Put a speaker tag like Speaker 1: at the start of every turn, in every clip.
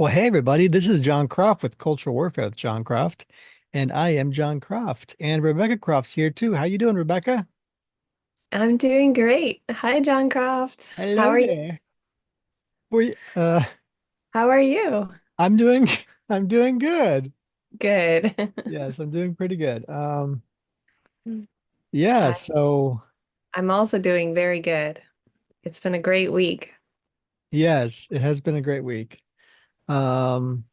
Speaker 1: Well, hey everybody, this is Jon Croft with Cultural Warfare with Jon Croft, and I am Jon Croft, and Rebecca Croft's here too. How you doing, Rebecca?
Speaker 2: I'm doing great. Hi, Jon Croft. How
Speaker 1: Hello
Speaker 2: are you?
Speaker 1: there. We,
Speaker 2: How are you?
Speaker 1: I'm doing, I'm doing good.
Speaker 2: Good.
Speaker 1: Yes, I'm doing pretty good. Yeah.
Speaker 2: I,
Speaker 1: So
Speaker 2: I'm also doing very good. It's been a great week.
Speaker 1: yes, it has been a great week. Um,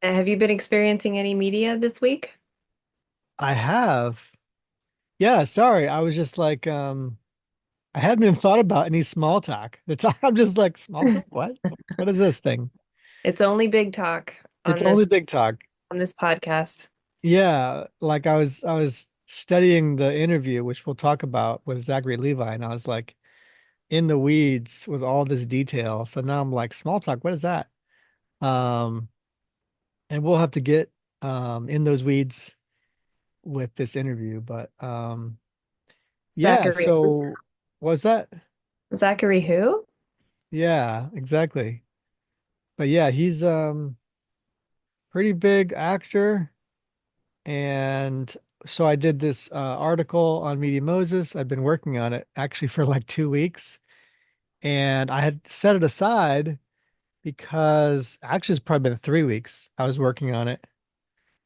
Speaker 2: Have you been experiencing any media this week?
Speaker 1: I have. Yeah. Sorry, I was just like, I hadn't even thought about any small talk. I'm just like small talk. What? What is this thing?
Speaker 2: It's only big talk
Speaker 1: It's
Speaker 2: on
Speaker 1: only
Speaker 2: this
Speaker 1: big talk.
Speaker 2: on this podcast.
Speaker 1: Yeah, like I was studying the interview, which we'll talk about with Zachary Levi, and I was like in the weeds with all this detail. So now I'm like, small talk, what is that? Um, and we'll have to get in those weeds with this interview. But yeah,
Speaker 2: Zachary.
Speaker 1: so what's that?
Speaker 2: Zachary who?
Speaker 1: Yeah, exactly. But yeah, he's pretty big actor. And so I did this article on Media Moses. I've been working on it actually for like 2 weeks. And I had set it aside because actually it's probably been 3 weeks I was working on it.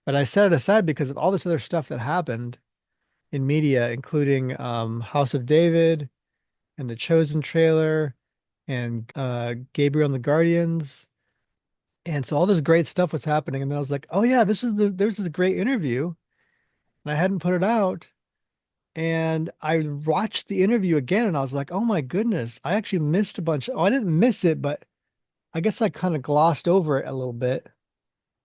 Speaker 1: But I set it aside because of all this other stuff that happened in media, including House of David and the Chosen trailer and Gabriel and the Guardians. And so all this great stuff was happening. And then I was like, oh yeah, there's this great interview. And I hadn't put it out. And I watched the interview again and I was like, oh my goodness, I actually missed a bunch. Oh, I didn't miss it, but I guess I kind of glossed over it a little bit.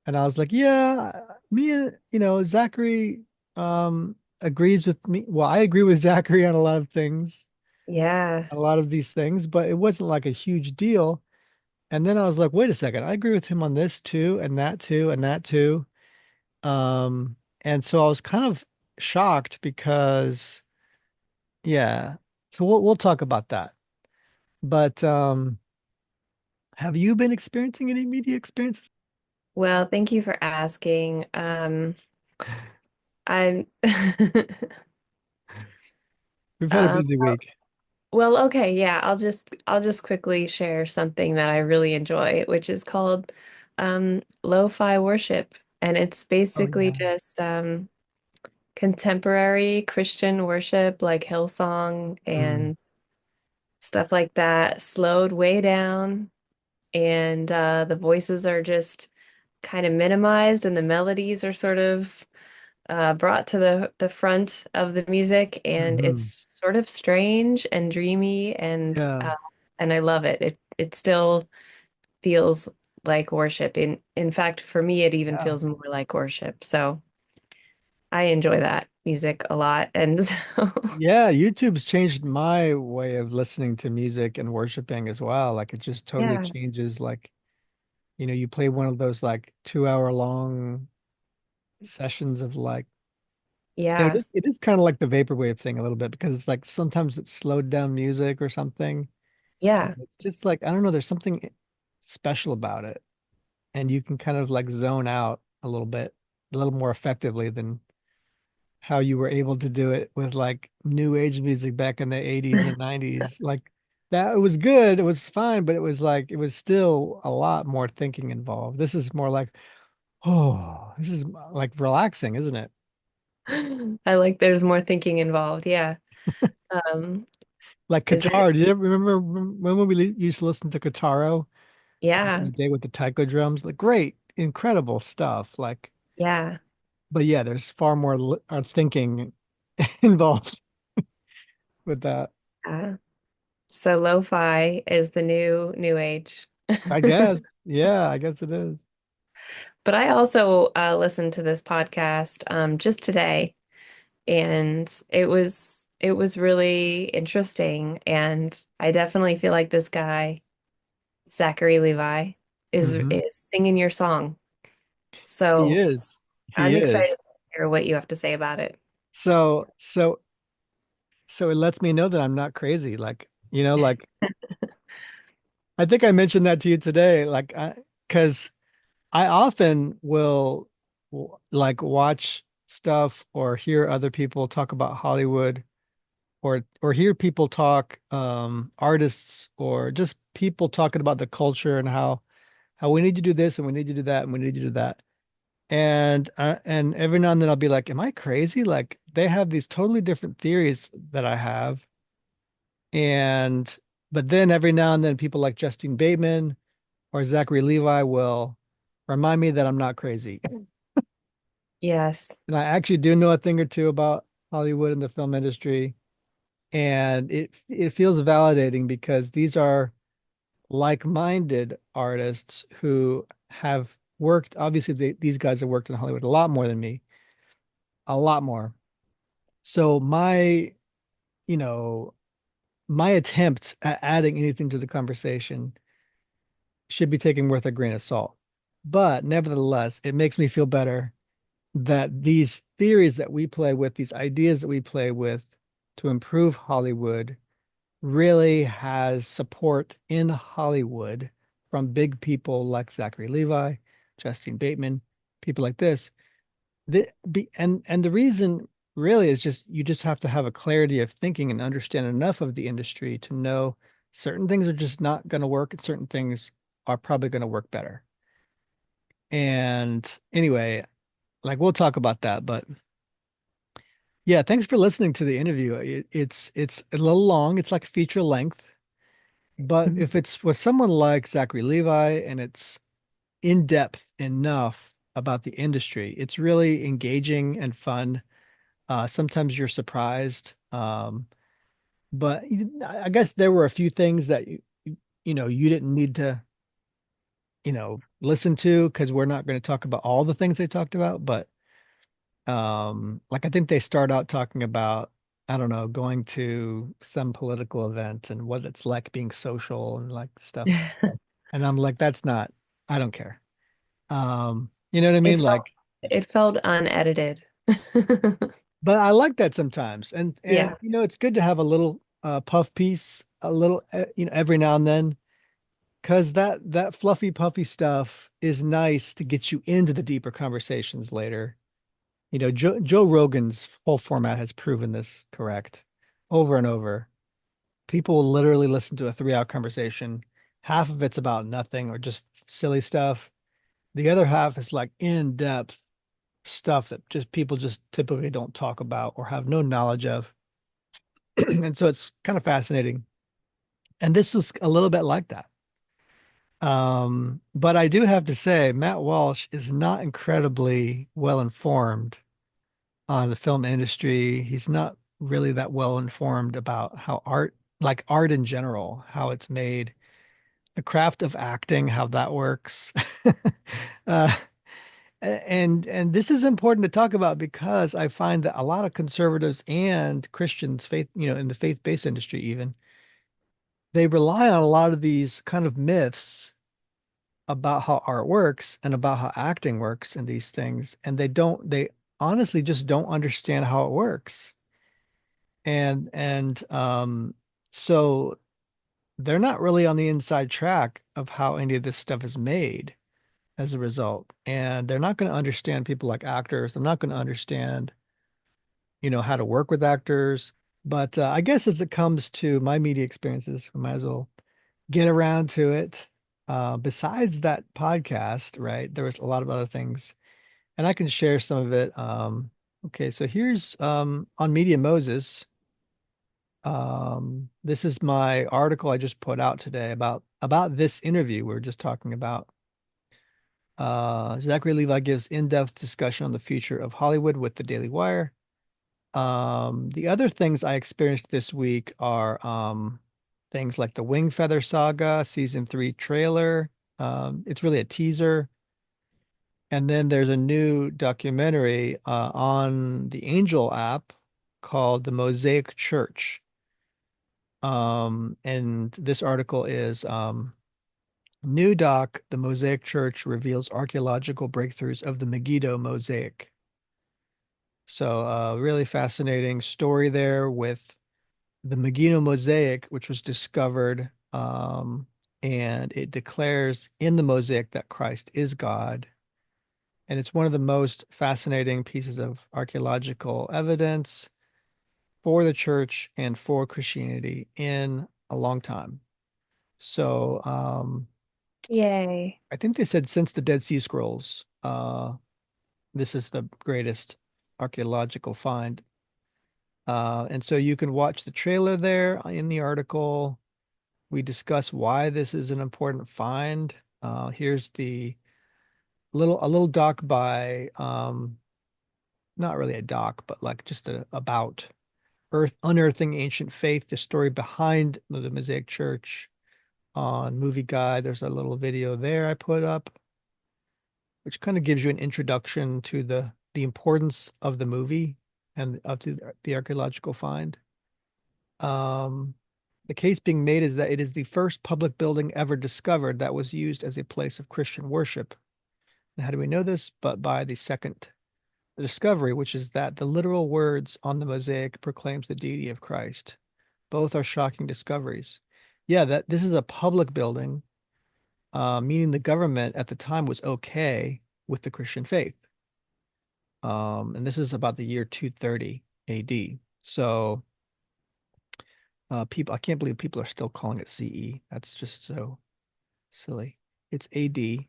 Speaker 1: And I was like, yeah, me and, Zachary agrees with me. Well, I agree with Zachary on a lot of things,
Speaker 2: Yeah.
Speaker 1: a lot of these things, but it wasn't like a huge deal. And then I was like, wait a second, I agree with him on this too, and that too, and that too. And so I was kind of shocked because yeah. So we'll talk about that. But have you been experiencing any media experiences?
Speaker 2: Well, thank you for asking. I'm
Speaker 1: We've had a
Speaker 2: um
Speaker 1: busy week.
Speaker 2: Well, okay, yeah, I'll just quickly share something that I really enjoy, which is called lo-fi worship. And it's
Speaker 1: Oh
Speaker 2: basically
Speaker 1: yeah.
Speaker 2: just contemporary Christian worship like Hillsong
Speaker 1: Mm,
Speaker 2: and stuff like that, slowed way down, and the voices are just kind of minimized and the melodies are sort of brought to the front of the music, and
Speaker 1: hmm.
Speaker 2: it's sort of strange and dreamy,
Speaker 1: Yeah.
Speaker 2: and I love it. It still feels like worship. In fact, for me, it even
Speaker 1: Yeah.
Speaker 2: feels more like worship. So I enjoy that music a lot, and so
Speaker 1: Yeah, YouTube's changed my way of listening to music and worshiping as well. Like it just totally
Speaker 2: yeah,
Speaker 1: changes like, you play one of those like 2 hour long sessions of like, and it
Speaker 2: yeah,
Speaker 1: is it is kind of like the vaporwave thing a little bit because it's like sometimes it's slowed down music or something. And
Speaker 2: yeah,
Speaker 1: it's just like, I don't know, there's something special about it. And you can kind of like zone out a little bit, a little more effectively than how you were able to do it with like new age music back in the 80s and 90s. Like that it was good, it was fine, but it was like it was still a lot more thinking involved. This is more like, oh, this is like relaxing, isn't it?
Speaker 2: I like there's more thinking involved. Yeah. Um,
Speaker 1: Like
Speaker 2: is there?
Speaker 1: guitar. Do you ever remember when we used to listen to Guitaro back in
Speaker 2: Yeah,
Speaker 1: the day with the taiko drums? Like great, incredible stuff. Like,
Speaker 2: yeah.
Speaker 1: but yeah, there's far more thinking involved with that.
Speaker 2: Yeah. So lo-fi is the new age.
Speaker 1: I guess. Yeah, I guess it is.
Speaker 2: But I also listened to this podcast just today, and it was really interesting. And I definitely feel like this guy, Zachary Levi, is
Speaker 1: Hmm.
Speaker 2: is singing your song.
Speaker 1: He
Speaker 2: So
Speaker 1: is. He
Speaker 2: I'm excited
Speaker 1: is.
Speaker 2: to hear what you have to say about it.
Speaker 1: So so so it lets me know that I'm not crazy. Like, like I think I mentioned that to you today. Like because I often will like watch stuff or hear other people talk about Hollywood or hear people talk artists or just people talking about the culture and how we need to do this and we need to do that and we need to do that. And every now and then I'll be like, am I crazy? Like they have these totally different theories that I have. And but then every now and then people like Justine Bateman or Zachary Levi will remind me that I'm not crazy.
Speaker 2: Yes.
Speaker 1: And I actually do know a thing or two about Hollywood and the film industry. And it feels validating because these are like-minded artists who have worked, obviously these guys have worked in Hollywood a lot more than me, a lot more. So you know, my attempt at adding anything to the conversation should be taken with a grain of salt. But nevertheless, it makes me feel better that these theories that we play with, these ideas that we play with to improve Hollywood really has support in Hollywood from big people like Zachary Levi, Justine Bateman, people like this. And the reason really is just you just have to have a clarity of thinking and understand enough of the industry to know certain things are just not going to work and certain things are probably going to work better. And anyway, like we'll talk about that, but yeah, thanks for listening to the interview. It's a little long. It's like feature length, but
Speaker 2: Mhm.
Speaker 1: if it's with someone like Zachary Levi and it's in depth enough about the industry, it's really engaging and fun. Sometimes you're surprised. But I guess there were a few things that you didn't need to, listen to because we're not going to talk about all the things they talked about. But like I think they start out talking about, I don't know, going to some political event and what it's like being social and like stuff. And I'm like, that's not, I don't care. You know what I
Speaker 2: It
Speaker 1: mean?
Speaker 2: felt
Speaker 1: Like,
Speaker 2: it felt unedited.
Speaker 1: but I like that sometimes. And
Speaker 2: Yeah.
Speaker 1: it's good to have a little puff piece, a little every now and then, because that fluffy puffy stuff is nice to get you into the deeper conversations later. Joe Rogan's whole format has proven this correct over and over. People will literally listen to a 3-hour conversation. Half of it's about nothing or just silly stuff. The other half is like in-depth stuff that just people just typically don't talk about or have no knowledge of. And so it's kind of fascinating. And this is a little bit like that. But I do have to say, Matt Walsh is not incredibly well informed on the film industry. He's not really that well informed about how like art in general, how it's made, the craft of acting, how that works. Uh, and this is important to talk about because I find that a lot of conservatives and Christians, in the faith-based industry even, they rely on a lot of these kind of myths about how art works and about how acting works and these things, and they honestly just don't understand how it works. And so they're not really on the inside track of how any of this stuff is made as a result. And they're not going to understand people like actors. They're not going to understand, how to work with actors. But I guess as it comes to my media experiences, we might as well get around to it. Besides that podcast, right, there was a lot of other things, and I can share some of it. Okay, so here's on Media Moses. This is my article I just put out today about this interview we were just talking about. Zachary Levi gives in-depth discussion on the future of Hollywood with the Daily Wire. The other things I experienced this week are things like the Wingfeather Saga season 3 trailer. It's really a teaser. And then there's a new documentary on the Angel app called The Mosaic Church. And this article is New Doc, The Mosaic Church reveals archaeological breakthroughs of the Megiddo mosaic. So, really fascinating story there with the Megiddo mosaic, which was discovered and it declares in the mosaic that Christ is God. And it's one of the most fascinating pieces of archaeological evidence for the church and for Christianity in a long time. So
Speaker 2: Yay.
Speaker 1: I think they said since the Dead Sea Scrolls, this is the greatest archaeological find. And so you can watch the trailer there in the article. We discuss why this is an important find. Here's the little doc by not really a doc, but like just about unearthing ancient faith, the story behind the Mosaic Church on Movie Guide. There's a little video there I put up, which kind of gives you an introduction to the importance of the movie and of the archaeological find. Um, the case being made is that it is the first public building ever discovered that was used as a place of Christian worship. And how do we know this? But by the second discovery, which is that the literal words on the mosaic proclaims the deity of Christ. Both are shocking discoveries. Yeah, that this is a public building, meaning the government at the time was okay with the Christian faith. And this is about the year 230 AD. So people, I can't believe people are still calling it CE. That's just so silly. It's AD.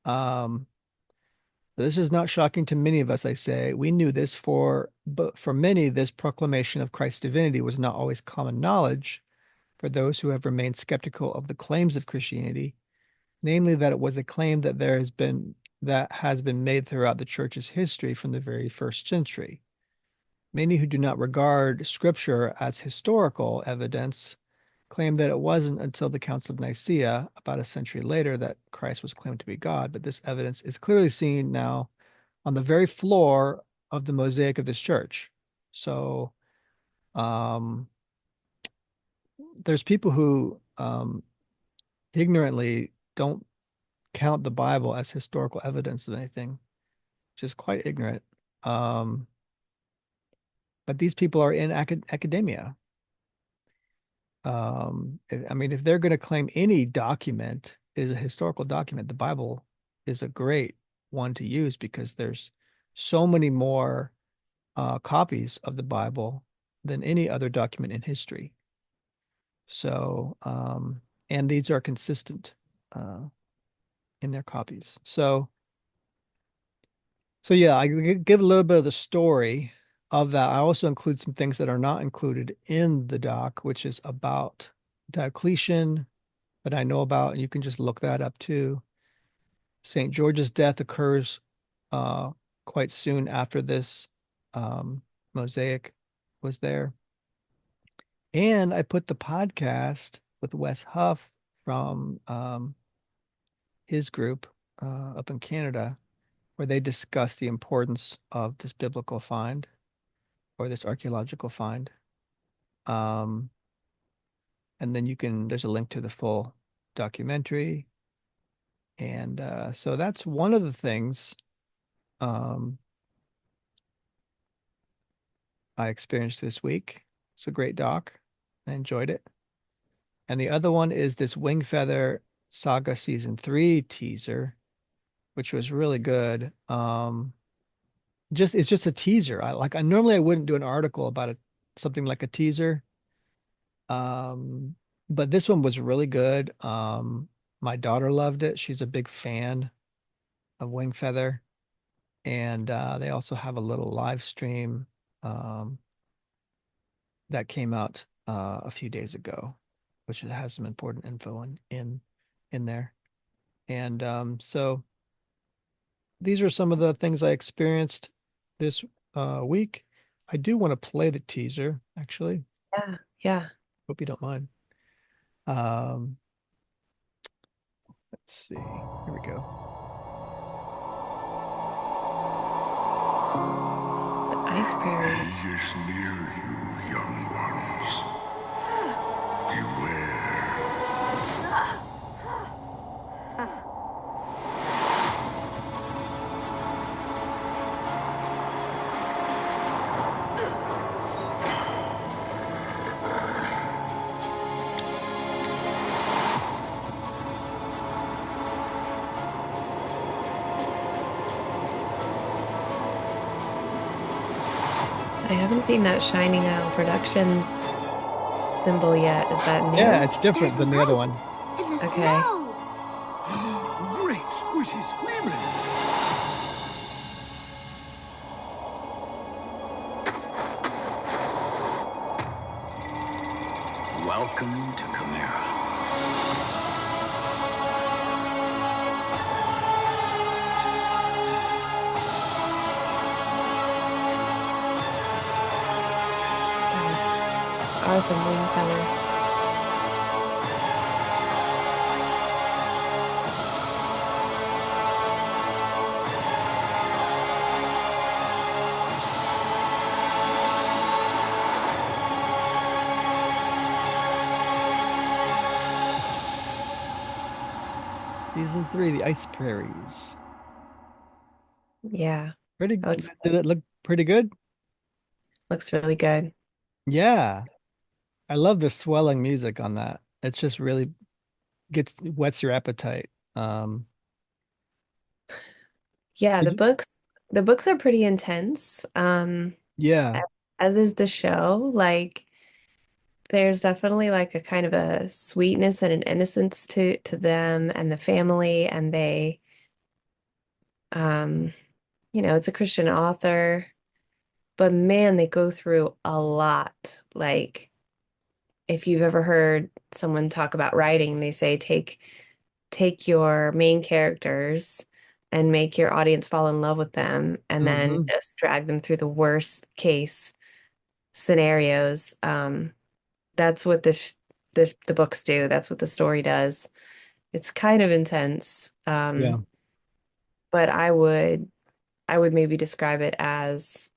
Speaker 1: Um, this is not shocking to many of us, I say. We knew this but for many, this proclamation of Christ's divinity was not always common knowledge for those who have remained skeptical of the claims of Christianity, namely that it was a claim that has been made throughout the church's history from the very first century. Many who do not regard scripture as historical evidence claim that it wasn't until the Council of Nicaea, about a century later, that Christ was claimed to be God. But this evidence is clearly seen now on the very floor of the mosaic of this church. So um, there's people who ignorantly don't count the Bible as historical evidence of anything, which is quite ignorant. Um, but these people are in academia. I mean, if they're going to claim any document is a historical document, the Bible is a great one to use because there's so many more copies of the Bible than any other document in history. So, and these are consistent uh, in their copies. So yeah, I give a little bit of the story of that. I also include some things that are not included in the doc, which is about Diocletian that I know about, and you can just look that up too. St. George's death occurs uh, quite soon after this mosaic was there. And I put the podcast with Wes Huff from his group up in Canada, where they discuss the importance of this biblical find or this archaeological find. Um, and then there's a link to the full documentary. And so that's one of the things um, I experienced this week. It's a great doc. I enjoyed it. And the other one is this Wingfeather Saga season 3 teaser, which was really good. Just it's just a teaser. I normally I wouldn't do an article about something like a teaser. Um, but this one was really good. My daughter loved it. She's a big fan of Wingfeather. And they also have a little live stream um, that came out a few days ago, which has some important info in there. And so these are some of the things I experienced this week. I do want to play the teaser, actually.
Speaker 2: Yeah. Yeah.
Speaker 1: Hope you don't mind. Um, let's see. Here we go.
Speaker 2: The ice prairies.
Speaker 3: He is near you, young ones. Beware.
Speaker 2: I haven't seen that Shining Isle Productions symbol yet. Is that
Speaker 1: Yeah,
Speaker 2: new?
Speaker 1: it's different
Speaker 3: There's
Speaker 1: than the other one.
Speaker 3: lights in the
Speaker 2: Okay.
Speaker 3: snow. Great squishy squealing. Welcome to Chimera.
Speaker 2: That was awesome, Wingfeather.
Speaker 1: Season 3, The Ice Prairies.
Speaker 2: Yeah.
Speaker 1: Pretty,
Speaker 2: That looks
Speaker 1: did it look pretty good?
Speaker 2: looks really good.
Speaker 1: Yeah. I love the swelling music on that. It's just really whets your appetite.
Speaker 2: Yeah,
Speaker 1: Did you-
Speaker 2: the books are pretty intense.
Speaker 1: yeah.
Speaker 2: As is the show. Like there's definitely like a kind of a sweetness and an innocence to them and the family, and they um it's a Christian author, but man, they go through a lot. Like if you've ever heard someone talk about writing, they say take your main characters and make your audience fall in love with them and then
Speaker 1: Hmm.
Speaker 2: just drag them through the worst case scenarios. That's what the books do. That's what the story does. It's kind of intense.
Speaker 1: Yeah.
Speaker 2: But I would maybe describe it as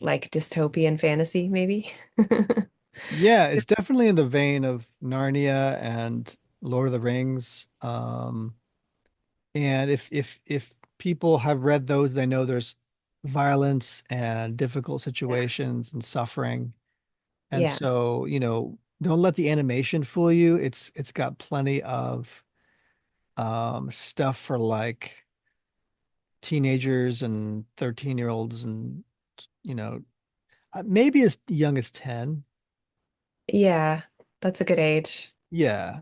Speaker 2: like dystopian fantasy, maybe.
Speaker 1: Yeah, it's definitely in the vein of Narnia and Lord of the Rings. And if people have read those, they know there's violence and difficult situations and suffering. And
Speaker 2: Yeah.
Speaker 1: so, don't let the animation fool you. It's got plenty of stuff for like teenagers and 13-year-olds and you know, maybe as young as 10.
Speaker 2: Yeah. That's a good age.
Speaker 1: Yeah,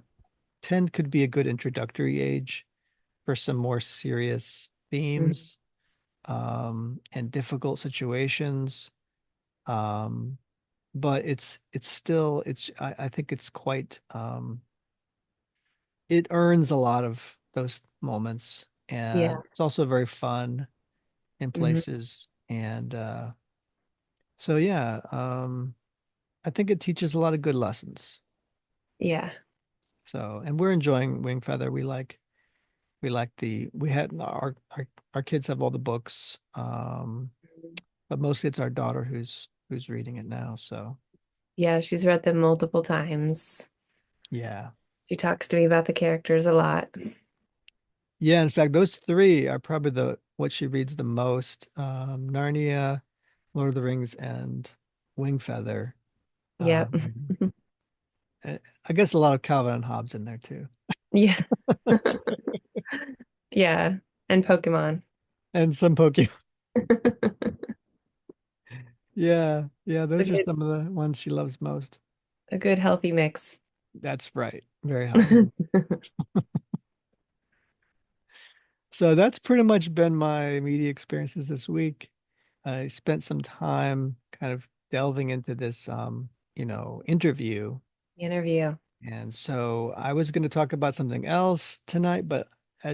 Speaker 1: 10 could be a good introductory age for some more serious
Speaker 2: Mhm.
Speaker 1: themes and difficult situations. Um, but it's still I think it's quite it earns a lot of those moments, and
Speaker 2: Yeah.
Speaker 1: it's also very fun in
Speaker 2: Hmm.
Speaker 1: places. And so yeah, I think it teaches a lot of good lessons.
Speaker 2: Yeah.
Speaker 1: So, and we're enjoying Wingfeather. We had our kids have all the books, but mostly it's our daughter who's reading it now. So
Speaker 2: Yeah, she's read them multiple times.
Speaker 1: yeah,
Speaker 2: She talks to me about the characters a lot.
Speaker 1: yeah. In fact, those three are probably the what she reads the most: Narnia, Lord of the Rings, and Wingfeather.
Speaker 2: Yep.
Speaker 1: Um, I guess a lot of Calvin and Hobbes in there too,
Speaker 2: Yeah. Yeah. And Pokemon.
Speaker 1: and some Pokemon. Yeah, yeah.
Speaker 2: A
Speaker 1: Those are
Speaker 2: good
Speaker 1: some of the ones she loves most.
Speaker 2: a good healthy mix.
Speaker 1: That's right. Very healthy. So that's pretty much been my media experiences this week. I spent some time kind of delving into this, interview.
Speaker 2: Interview.
Speaker 1: And so I was going to talk about something else tonight, but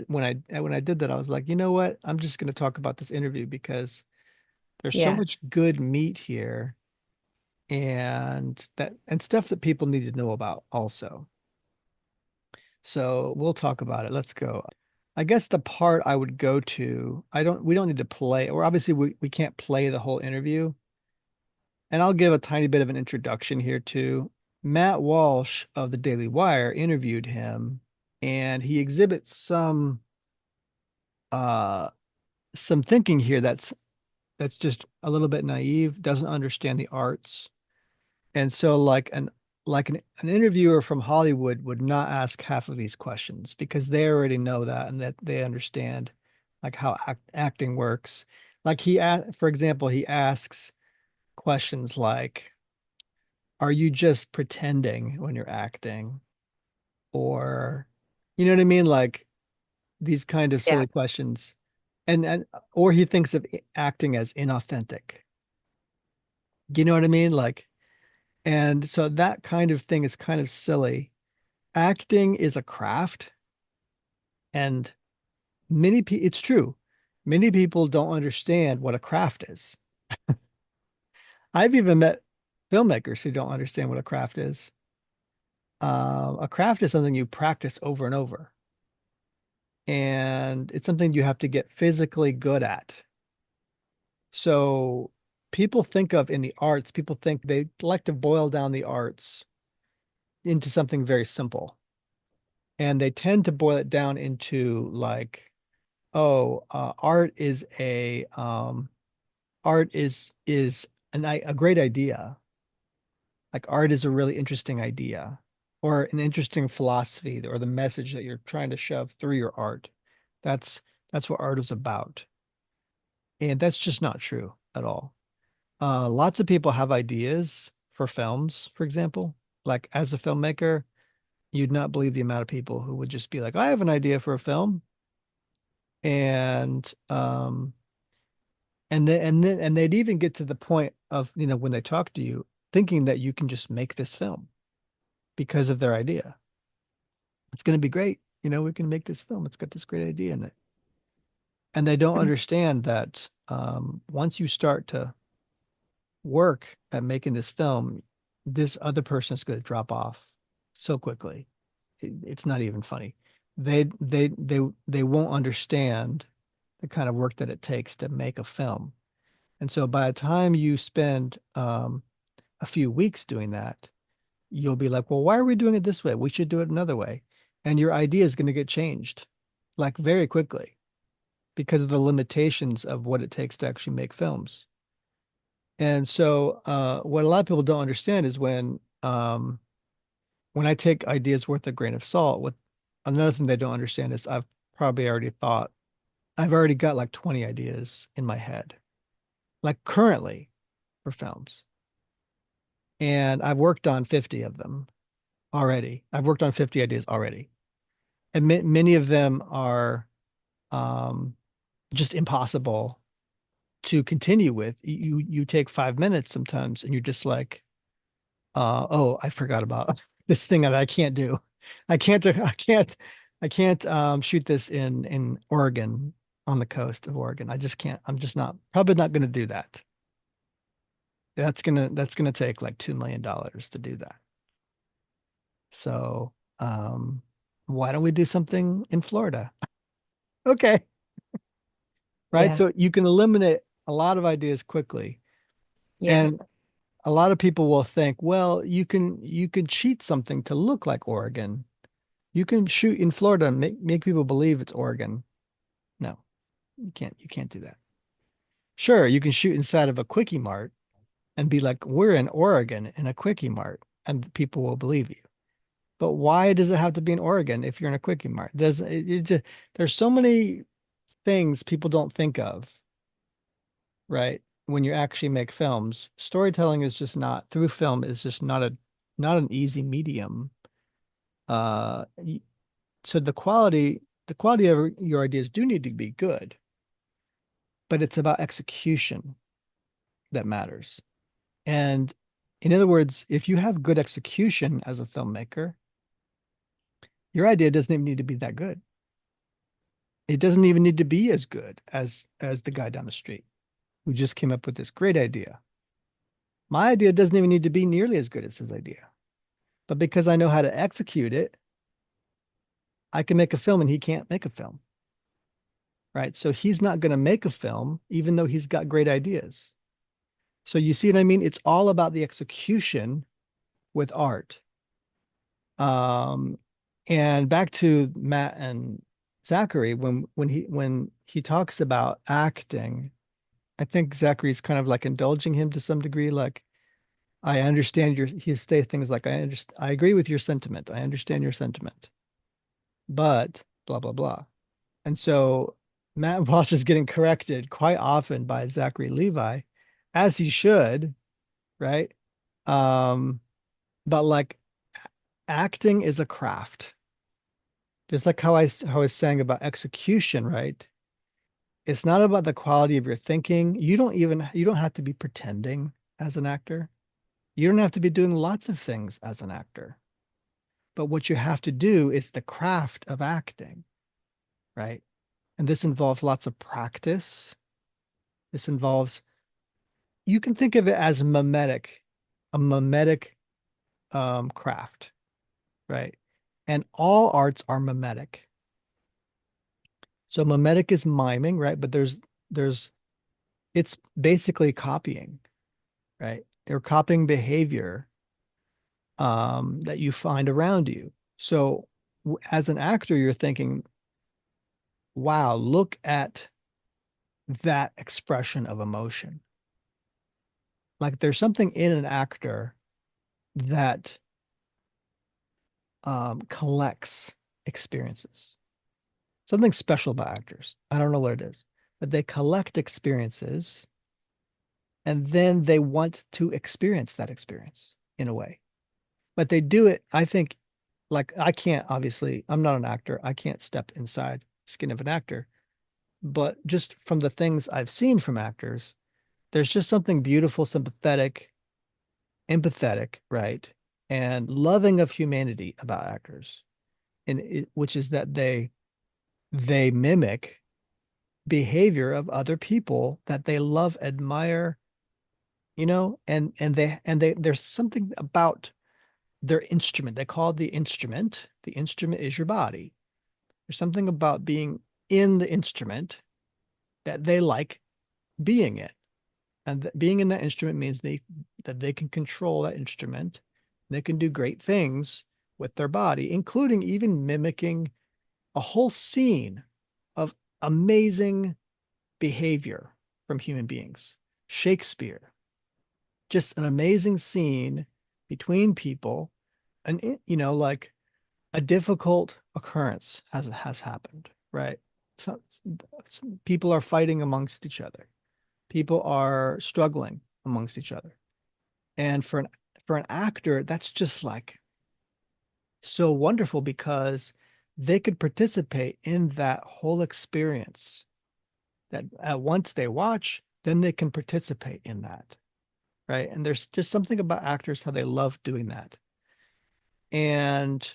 Speaker 1: when I did that, I was like, you know what? I'm just going to talk about this interview because there's so
Speaker 2: Yeah.
Speaker 1: much good meat here and stuff that people need to know about also. So we'll talk about it. Let's go. I guess the part I would go to, we don't need to play, or obviously we can't play the whole interview. And I'll give a tiny bit of an introduction here too. Matt Walsh of the Daily Wire interviewed him, and he exhibits uh some thinking here that's just a little bit naive, doesn't understand the arts. And so an interviewer from Hollywood would not ask half of these questions because they already know that and that they understand like how acting works. Like for example, he asks, questions like, are you just pretending when you're acting? Or, you know what I mean? Like these kind of
Speaker 2: Yeah.
Speaker 1: silly questions. And or he thinks of acting as inauthentic. Do you know what I mean? Like, and so that kind of thing is kind of silly. Acting is a craft, and many people, it's true. Many people don't understand what a craft is. I've even met filmmakers who don't understand what a craft is. A craft is something you practice over and over, and it's something you have to get physically good at. So people think of in the arts, people think they like to boil down the arts into something very simple. And they tend to boil it down into like, oh, art is a great idea. Like art is a really interesting idea or an interesting philosophy or the message that you're trying to shove through your art. That's that's what art is about. And that's just not true at all. Lots of people have ideas for films, for example. Like as a filmmaker, you'd not believe the amount of people who would just be like, I have an idea for a film. And and they'd even get to the point of, when they talk to you, thinking that you can just make this film because of their idea. It's going to be great. We can make this film. It's got this great idea in it. And they don't understand that once you start to work at making this film, this other person is going to drop off so quickly. It's not even funny. They won't understand the kind of work that it takes to make a film. And so by the time you spend a few weeks doing that, you'll be like, well, why are we doing it this way? We should do it another way. And your idea is going to get changed like very quickly because of the limitations of what it takes to actually make films. And so what a lot of people don't understand is when I take ideas with a grain of salt, with another thing they don't understand is I've already got like 20 ideas in my head, like currently for films. And I've worked on 50 of them already. I've worked on 50 ideas already. And many of them are um, just impossible to continue with. You take 5 minutes sometimes and you're just like, oh, I forgot about this thing that I can't do. I can't shoot this in Oregon, on the coast of Oregon. I just can't. I'm just not probably not going to do that. That's gonna take like $2 million to do that. So, why don't we do something in Florida? Okay, right?
Speaker 2: Yeah.
Speaker 1: So you can eliminate a lot of ideas quickly,
Speaker 2: Yeah.
Speaker 1: and a lot of people will think, well, you can cheat something to look like Oregon. You can shoot in Florida and make people believe it's Oregon. No, you can't do that. Sure, you can shoot inside of a quickie mart and be like, we're in Oregon in a quickie mart, and people will believe you. But why does it have to be in Oregon if you're in a quickie mart? There's so many things people don't think of, right? When you actually make films, storytelling is just not through film is just not an easy medium. Uh, so the quality of your ideas do need to be good, but it's about execution that matters. And in other words, if you have good execution as a filmmaker, your idea doesn't even need to be that good. It doesn't even need to be as good as the guy down the street who just came up with this great idea. My idea doesn't even need to be nearly as good as his idea. But because I know how to execute it, I can make a film and he can't make a film, right? So he's not going to make a film even though he's got great ideas. So you see what I mean? It's all about the execution with art. Um, and back to Matt and Zachary, when he talks about acting, I think Zachary's kind of like indulging him to some degree. Like, I understand he say things like, I agree with your sentiment. I understand your sentiment, but blah, blah, blah. And so Matt Walsh is getting corrected quite often by Zachary Levi, as he should. right? Um, but like acting is a craft. Just like how I was saying about execution, right? It's not about the quality of your thinking. You don't have to be pretending as an actor. You don't have to be doing lots of things as an actor. But what you have to do is the craft of acting, right? And this involves lots of practice. This involves, you can think of it as a mimetic craft, right? And all arts are mimetic. So mimetic is miming, right? But there's it's basically copying, right? You're copying behavior that you find around you. So as an actor, you're thinking, wow, look at that expression of emotion. Like there's something in an actor that collects experiences. Something special about actors. I don't know what it is, but they collect experiences and then they want to experience that experience in a way. But they do it, I think, like I can't, obviously, I'm not an actor. I can't step inside the skin of an actor. But just from the things I've seen from actors, there's just something beautiful, sympathetic, empathetic, right? And loving of humanity about actors. Which is that they mimic behavior of other people that they love, admire, and there's something about their instrument. They call it the instrument. The instrument is your body. There's something about being in the instrument that they like being in. And being in that instrument means that they can control that instrument. They can do great things with their body, including even mimicking a whole scene of amazing behavior from human beings. Shakespeare, just an amazing scene between people, and like a difficult occurrence has happened, right? So, people are fighting amongst each other. People are struggling amongst each other. And for an actor, that's just like so wonderful because they could participate in that whole experience that once they watch, then they can participate in that, right? And there's just something about actors how they love doing that. And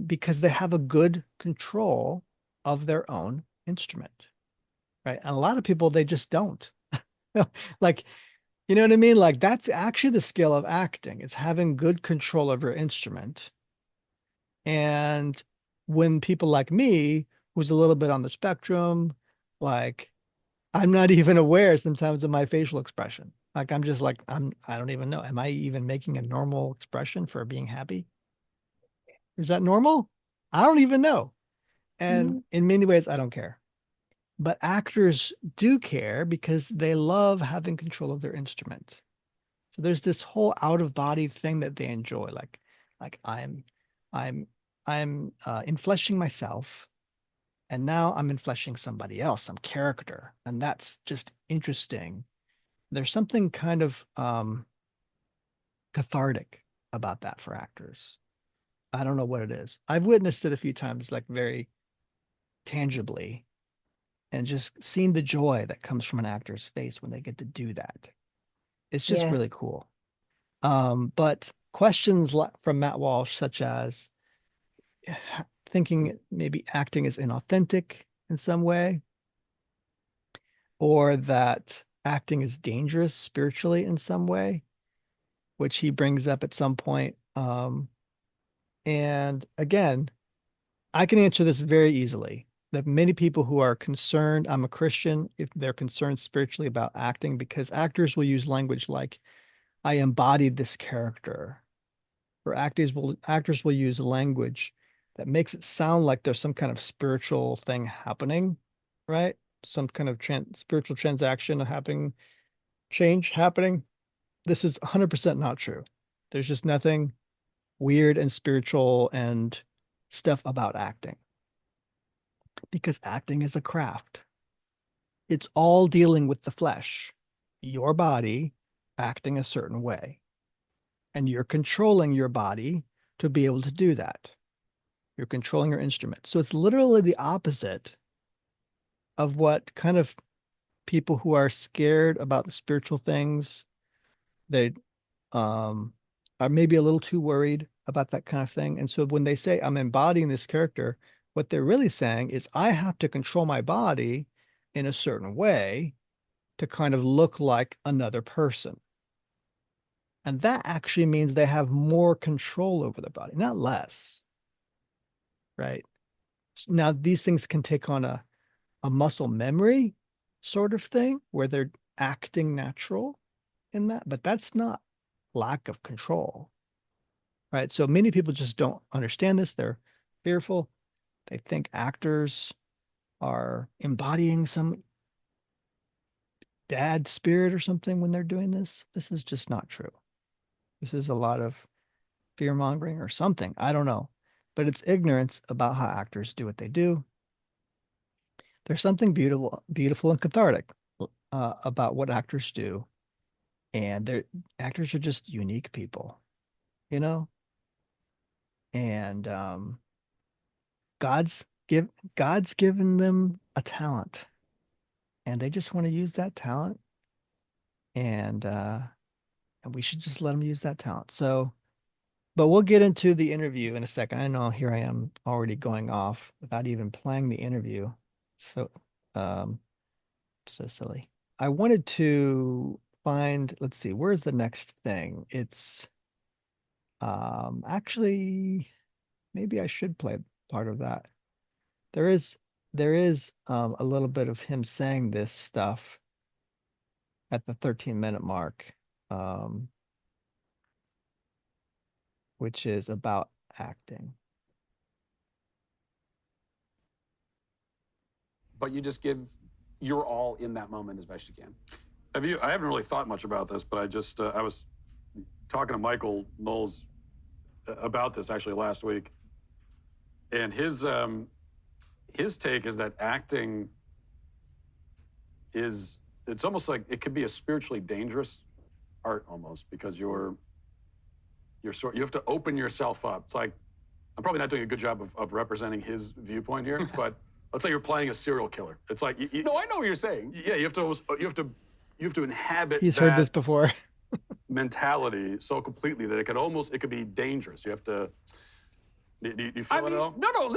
Speaker 1: because they have a good control of their own instrument, right? And a lot of people they just don't. Like, you know what I mean? Like that's actually the skill of acting. It's having good control of your instrument. And when people like me, who's a little bit on the spectrum, like I'm not even aware sometimes of my facial expression. Like I'm just like I don't even know. Am I even making a normal expression for being happy? Is that normal? I don't even know. And
Speaker 2: Mhm.
Speaker 1: in many ways, I don't care. But actors do care because they love having control of their instrument. So there's this whole out of body thing that they enjoy. Like I'm, I'm infleshing myself, and now I'm infleshing somebody else, some character, and that's just interesting. There's something kind of cathartic about that for actors. I don't know what it is. I've witnessed it a few times, like very tangibly, and just seeing the joy that comes from an actor's face when they get to do that. It's just
Speaker 2: Yeah.
Speaker 1: really cool. But questions from Matt Walsh, such as thinking maybe acting is inauthentic in some way, or that acting is dangerous spiritually in some way, which he brings up at some point. And again, I can answer this very easily. That many people who are concerned, I'm a Christian, if they're concerned spiritually about acting, because actors will use language like, I embodied this character. Or actors will use language that makes it sound like there's some kind of spiritual thing happening, right? Some kind of spiritual transaction happening, change happening. This is 100% not true. There's just nothing weird and spiritual and stuff about acting because acting is a craft. It's all dealing with the flesh, your body, acting a certain way. And you're controlling your body to be able to do that. You're controlling your instrument. So it's literally the opposite of what kind of people who are scared about the spiritual things, they um are maybe a little too worried about that kind of thing. And so when they say I'm embodying this character, what they're really saying is I have to control my body in a certain way to kind of look like another person. And that actually means they have more control over their body, not less, right? Now, these things can take on a muscle memory sort of thing where they're acting natural in that, but that's not lack of control, right? So many people just don't understand this. They're fearful. They think actors are embodying some dad spirit or something when they're doing this. This is just not true. This is a lot of fear mongering or something. I don't know. But it's ignorance about how actors do what they do. There's something beautiful and cathartic about what actors do. And they're actors are just unique people, you know? And God's God's given them a talent and they just want to use that talent and and we should just let them use that talent. So, but we'll get into the interview in a second. I know here I am already going off without even playing the interview. So, um, so silly. I wanted to find, let's see, where's the next thing? It's actually maybe I should play part of that. There is a little bit of him saying this stuff at the 13-minute mark, um, which is about acting.
Speaker 4: But you just give your all in that moment as best you can.
Speaker 5: I haven't really thought much about this, but I was talking to Michael Knowles about this actually last week, and his take is that acting it's almost like it could be a spiritually dangerous art almost because you have to open yourself up. It's like I'm probably not doing a good job of representing his viewpoint here, but let's say you're playing a serial killer. It's like
Speaker 4: no, I know what you're saying.
Speaker 5: Yeah, you have to inhabit
Speaker 1: He's
Speaker 5: that
Speaker 1: heard this before.
Speaker 5: mentality so completely that it could be dangerous. You have to. Do you feel it at all?
Speaker 4: No.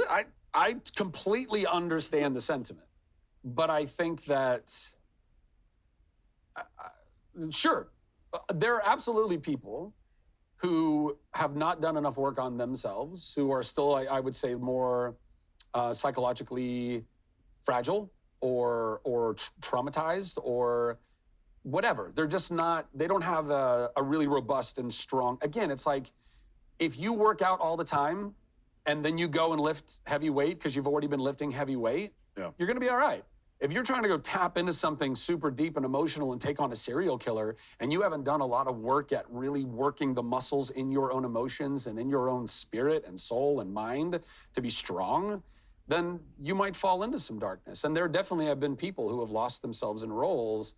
Speaker 4: I completely understand the sentiment, but I think that sure, there are absolutely people who have not done enough work on themselves, who are still, I would say, more psychologically fragile or traumatized or whatever. They're just not, they don't have a really robust and strong, again, it's like if you work out all the time and then you go and lift heavy weight because you've already been lifting heavy weight, you're going to be all right. If you're trying to go tap into something super deep and emotional and take on a serial killer and you haven't done a lot of work at really working the muscles in your own emotions and in your own spirit and soul and mind to be strong, then you might fall into some darkness. And there definitely have been people who have lost themselves in roles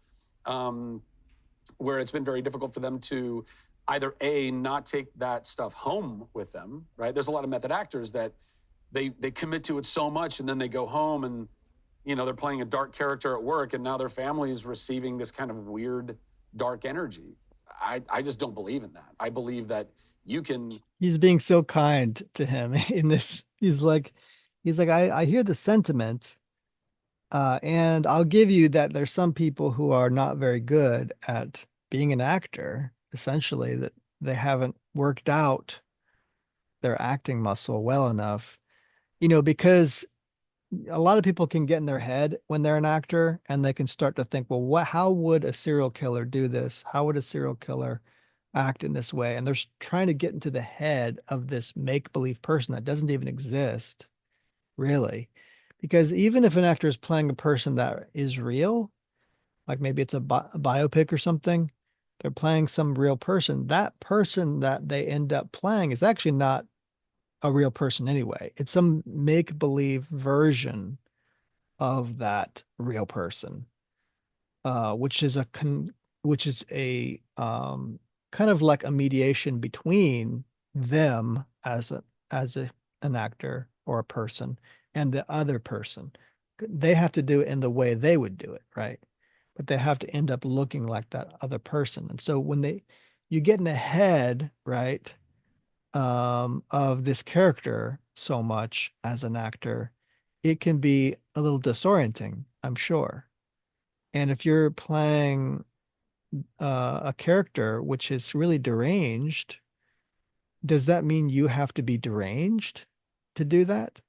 Speaker 4: where it's been very difficult for them to either A, not take that stuff home with them, right? There's a lot of method actors that they commit to it so much and then they go home and they're playing a dark character at work and now their family is receiving this kind of weird dark energy. I just don't believe in that. I believe that you can.
Speaker 1: He's being so kind to him in this. He's like, I hear the sentiment, and I'll give you that there's some people who are not very good at being an actor, essentially, that they haven't worked out their acting muscle well enough, because a lot of people can get in their head when they're an how and they can start to think, well, how would a serial killer do this? How would a serial killer act in this way? And they're trying to get into the head of this make-believe person that doesn't even exist, really. Because even if an actor is playing a person that is real, like maybe it's a biopic or something, they're playing some real person. That person that they end up playing is actually not a real person anyway. It's some make-believe version of that real person, which is which is a kind of like a mediation between them as an actor or a person and the other person. They have to do it in the way they would do it, right? But they have to end up looking like that other person. And so when you get in the head, right, of this character so much as an actor, it can be a little disorienting, I'm sure. And if you're playing a character which is really deranged, does that mean you have to be deranged to do that?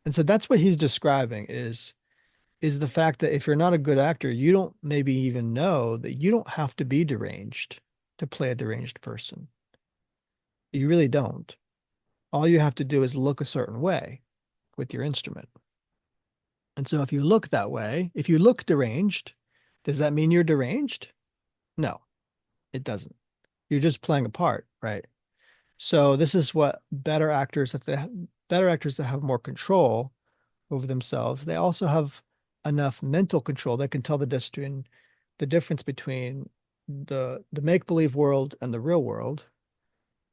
Speaker 1: And so that's what he's describing is the fact that if you're not a good actor, you don't maybe even know that you don't have to be deranged to play a deranged person. You really don't. All you have to do is look a certain way with your instrument. And so if you look that way, if you look deranged, does that mean you're deranged? No, it doesn't. You're just playing a part, right? So this is what better actors that have more control over themselves, they also have enough mental control. They can tell the difference between the make-believe world and the real world.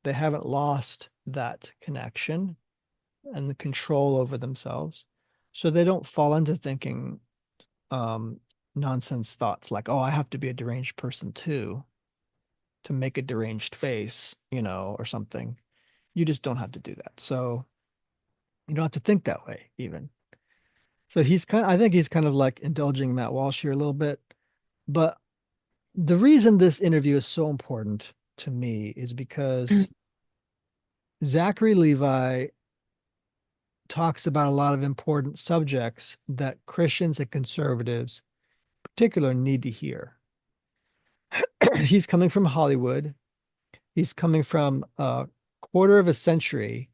Speaker 1: They haven't lost that connection and the control over themselves. So they don't fall into thinking um, nonsense thoughts like, oh, I have to be a deranged person too to make a deranged face, or something. You just don't have to do that. So you don't have to think that way, even. So I think he's kind of like indulging Matt Walsh here a little bit. But the reason this interview is so important to me is because Zachary Levi talks about a lot of important subjects that Christians and conservatives, in particular, need to hear. He's coming from Hollywood. He's coming from a quarter of a century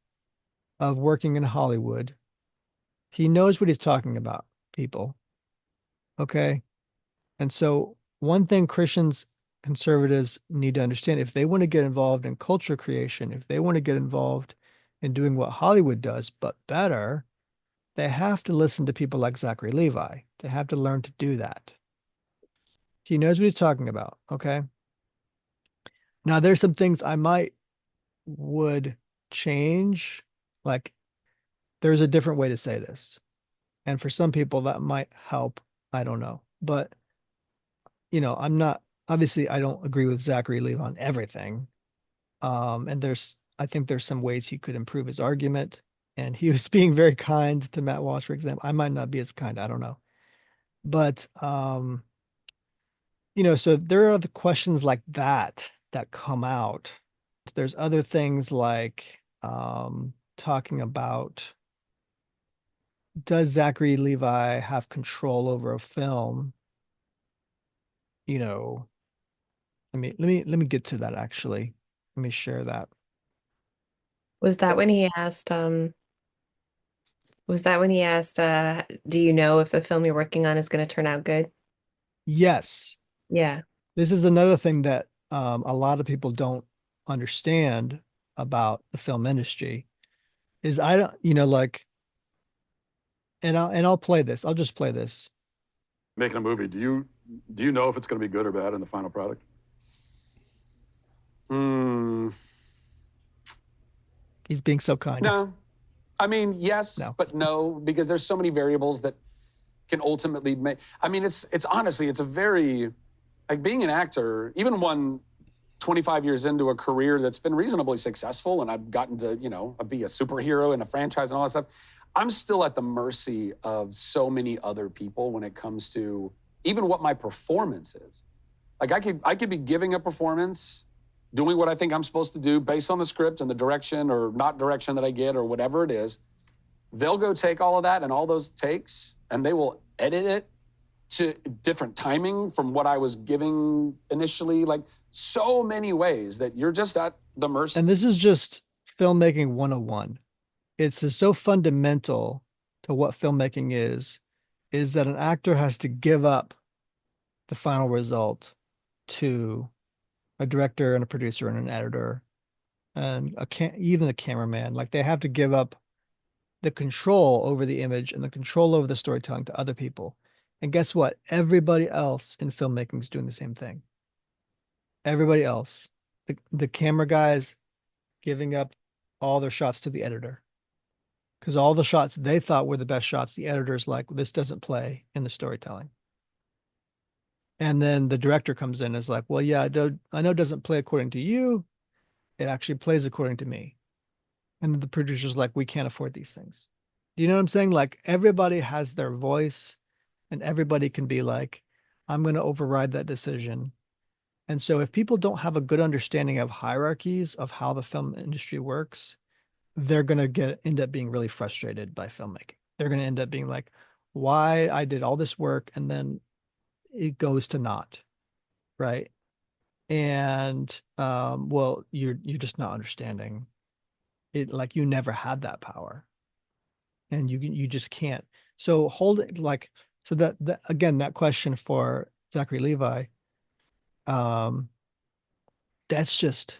Speaker 1: of working in Hollywood. He knows what he's talking about, people. Okay. And so, one thing Christians, conservatives need to understand if they want to get involved in culture creation, if they want to get involved in doing what Hollywood does, but better, they have to listen to people like Zachary Levi. They have to learn to do that. He knows what he's talking about. Okay. Now, there's some things I would change. Like, there's a different way to say this. And for some people, that might help. I don't know. But I'm not obviously I don't agree with Zachary Levi on everything. And I think there's some ways he could improve his argument. And he was being very kind to Matt Walsh, for example. I might not be as kind, I don't know. But so there are the questions like that come out. There's other things like talking about, does Zachary Levi have control over a film? You know, let me get to that actually. Let me share that.
Speaker 2: Was that when he asked, do you know if the film you're working on is going to turn out good?
Speaker 1: Yes,
Speaker 2: Yeah.
Speaker 1: this is another thing that a lot of people don't understand about the film industry is I don't, like, and I'll play this. I'll just play this.
Speaker 5: Making a movie, do you know if it's going to be good or bad in the final product?
Speaker 4: Hmm.
Speaker 1: He's being so kind.
Speaker 4: No. I mean, yes,
Speaker 1: No.
Speaker 4: but no, because there's so many variables that can ultimately make. I mean, it's honestly, it's a very, like, being an actor, even one 25 years into a career that's been reasonably successful, and I've gotten to, be a superhero in a franchise and all that stuff, I'm still at the mercy of so many other people when it comes to even what my performance is. Like, I could be giving a performance, doing what I think I'm supposed to do based on the script and the direction or not direction that I get or whatever it is. They'll go take all of that and all those takes, and they will edit it to different timing from what I was giving initially. Like, so many ways that you're just at the mercy.
Speaker 1: And this is just filmmaking 101. It's just so fundamental to what filmmaking is that an actor has to give up the final result to a director and a producer and an editor and even the cameraman. Like, they have to give up the control over the image and the control over the storytelling to other people. And guess what? Everybody else in filmmaking is doing the same thing. Everybody else, the camera guys giving up all their shots to the editor because all the shots they thought were the best shots, the editor's like, this doesn't play in the storytelling. And then the director comes in and is like, well, yeah, I know it doesn't play according to you. It actually plays according to me. And then the producer's like, we can't afford these things. Do you know what I'm saying? Like everybody has their voice and everybody can be like, I'm going to override that decision. And so if people don't have a good understanding of hierarchies of how the film industry works, they're going to end up being really frustrated by filmmaking. They're going to end up being like, why I did all this work and then it goes to naught, right? And well, you're just not understanding it. Like you never had that power, and you just can't. So hold it like so that again that question for Zachary Levi, um, that's just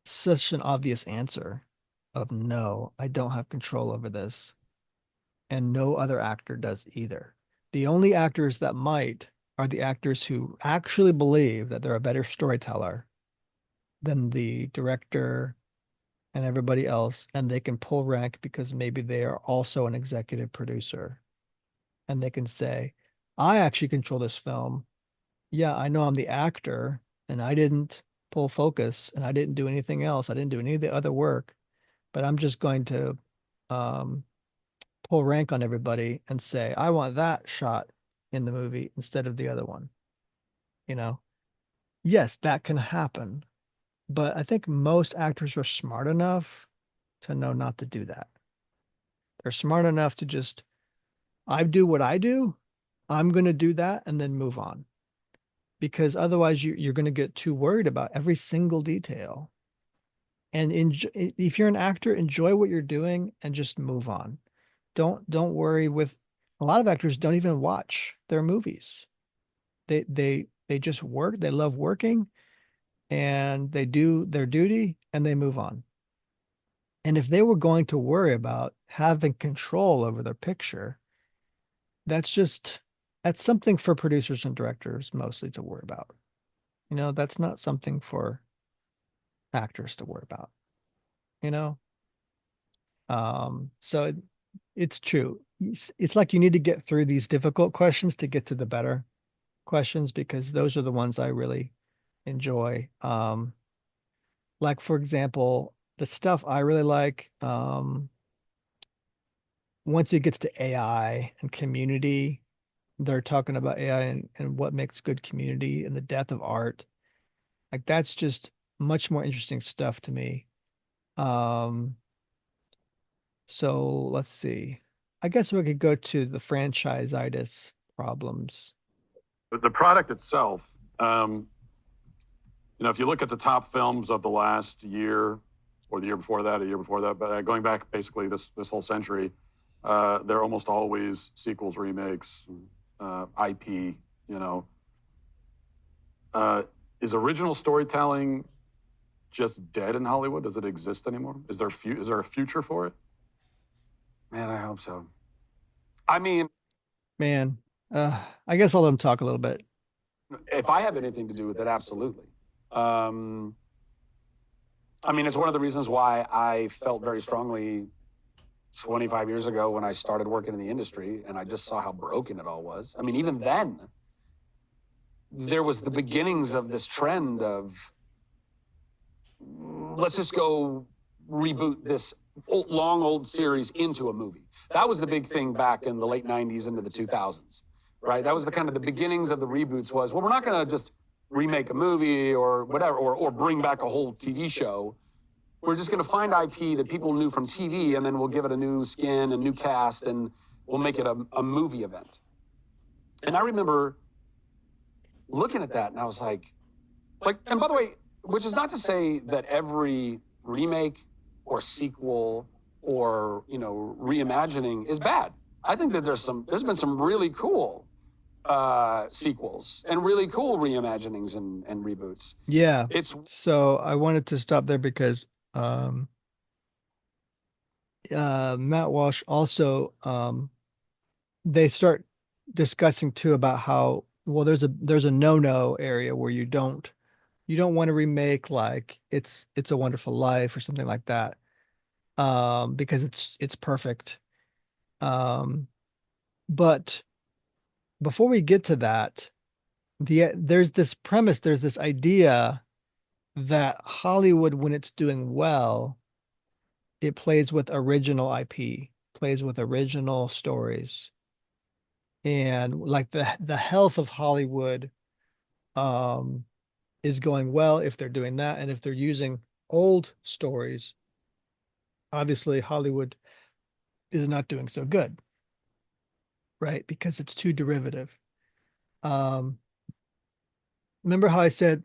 Speaker 1: such an obvious answer of no, I don't have control over this, and no other actor does either. The only actors that might are the actors who actually believe that they're a better storyteller than the director and everybody else, and they can pull rank because maybe they are also an executive producer, and they can say, I actually control this film. Yeah, I know I'm the actor, and I didn't pull focus, and I didn't do anything else. I didn't do any of the other work, but I'm just going to um, pull rank on everybody and say, I want that shot in the movie instead of the other one. You know, yes, that can happen, but I think most actors are smart enough to know not to do that. They're smart enough to just, I do what I do. I'm going to do that and then move on. Because otherwise you're going to get too worried about every single detail. And if you're an actor, enjoy what you're doing and just move on. Don't worry with a lot of actors don't even watch their movies. They just work, they love working and they do their duty and they move on. And if they were going to worry about having control over their picture, that's just that's something for producers and directors mostly to worry about. That's not something for actors to worry about, you know? So it's true. It's like you need to get through these difficult questions to get to the better questions because those are the ones I really enjoy. Like for example, the stuff I really like, once it gets to AI and community, they're talking about AI and what makes good community and the death of art. Like that's just much more interesting stuff to me. Um, so let's see. I guess we could go to the franchise-itis problems.
Speaker 5: But the product itself, if you look at the top films of the last year or the year before that, a year before that, but going back basically this whole century, they're almost always sequels, remakes, IP. You know, is original storytelling just dead in Hollywood? Does it exist anymore? Is there a future for it? Man, I hope so. I mean,
Speaker 1: Man, I guess I'll let them talk a little bit.
Speaker 4: if I have anything to do with it, absolutely. I mean, it's one of the reasons why I felt very strongly 25 years ago when I started working in the industry and I just saw how broken it all was. I mean, even then, there was the beginnings of this trend of let's just go reboot this old series into a movie. That was the big thing back in the late 90s into the 2000s, right? That was the kind of the beginnings of the reboots was, well, we're not going to just remake a movie or whatever, or bring back a whole TV show. We're just going to find IP that people knew from TV, and then we'll give it a new skin, a new cast, and we'll make it a movie event. And I remember looking at that, and I was like, and by the way, which is not to say that every remake or sequel or reimagining is bad. I think that there's been some really cool sequels and really cool reimaginings and reboots.
Speaker 1: Yeah. So I wanted to stop there because Matt Walsh also they start discussing too about how well, there's a no-no area where you don't want to remake like It's a Wonderful Life or something like that, because it's perfect. Um, but before we get to that, there's this premise, there's this idea that Hollywood, when it's doing well, it plays with original IP, plays with original stories, and like the health of Hollywood um is going well if they're doing that, and if they're using old stories, obviously Hollywood is not doing so good, right? Because it's too derivative. Um, Remember how I said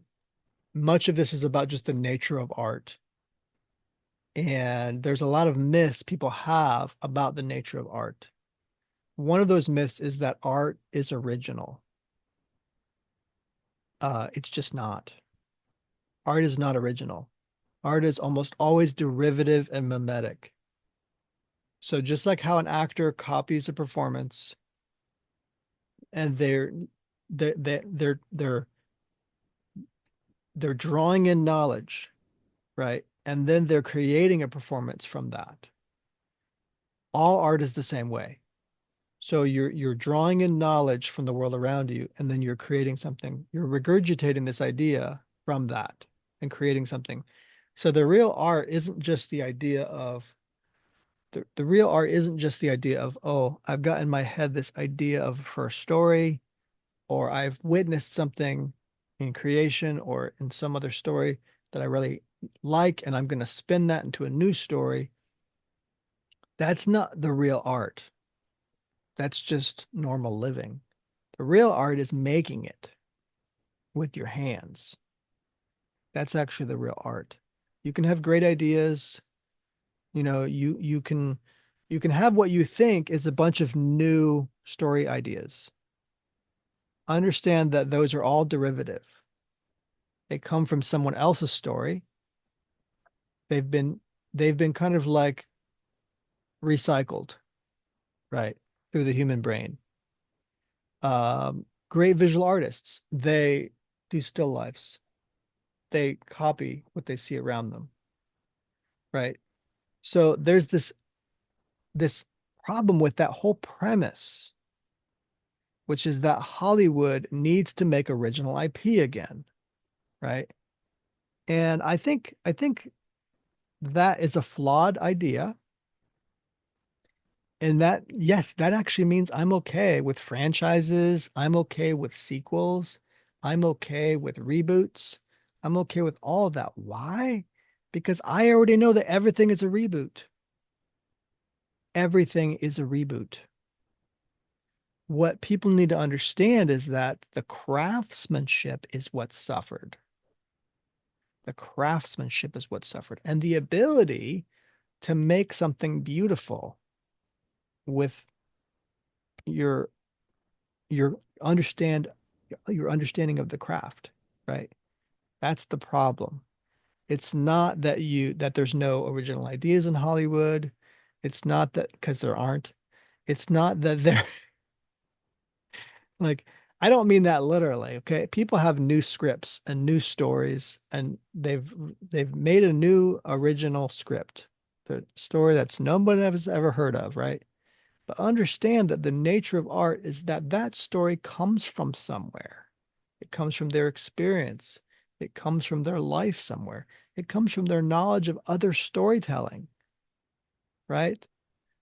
Speaker 1: much of this is about just the nature of art, and there's a lot of myths people have about the nature of art. One of those myths is that art is original. It's just not. Art is not original. Art is almost always derivative and mimetic. So just like how an actor copies a performance, and they're they're they're they're drawing in knowledge, right? And then they're creating a performance from that. All art is the same way. So you're drawing in knowledge from the world around you, and then you're creating something. You're regurgitating this idea from that and creating something. So the real art isn't just the idea of, oh, I've got in my head this idea of her story, or I've witnessed something in creation or in some other story that I really like, and I'm going to spin that into a new story. That's not the real art. That's just normal living. The real art is making it with your hands. That's actually the real art. You can have great ideas. You can have what you think is a bunch of new story ideas. Understand that those are all derivative. They come from someone else's story. They've been they've been kind of like recycled, right, through the human brain. Great visual artists, they do still lifes. They copy what they see around them, right? So there's this problem with that whole premise, which is that Hollywood needs to make original IP again, right? And I think that is a flawed idea. And that, yes, that actually means I'm okay with franchises. I'm okay with sequels. I'm okay with reboots. I'm okay with all of that. Why? Because I already know that everything is a reboot. Everything is a reboot. What people need to understand is that the craftsmanship is what suffered. The craftsmanship is what suffered. And the ability to make something beautiful with your your understand your understanding of the craft, right? That's the problem. It's not that there's no original ideas in Hollywood. It's not that, because there aren't. It's not that they're like, I don't mean that literally, okay? People have new scripts and new stories, and they've made a new original script, the story that's nobody has ever heard of, right? But understand that the nature of art is that that story comes from somewhere. It comes from their experience. It comes from their life somewhere. It comes from their knowledge of other storytelling, right?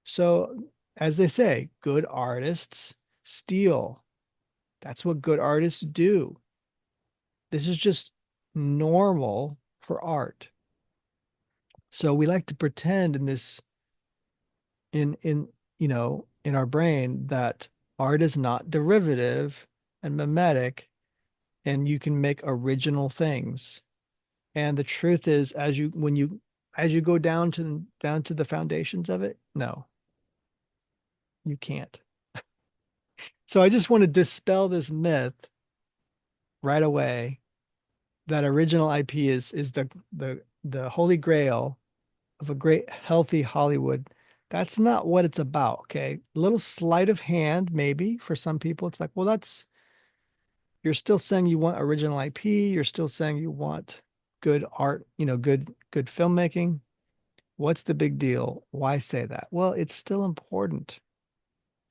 Speaker 1: So, as they say, good artists steal. That's what good artists do. This is just normal for art. So we like to pretend in this in in our brain that art is not derivative and mimetic, and you can make original things. And the truth is, as you go down to the foundations of it, no, you can't. So I just want to dispel this myth right away that original IP is the holy grail of a great healthy Hollywood. That's not what it's about, okay? A little sleight of hand, maybe for some people. It's like, well, you're still saying you want original IP, you're still saying you want good art, good filmmaking. What's the big deal? Why say that? Well, it's still important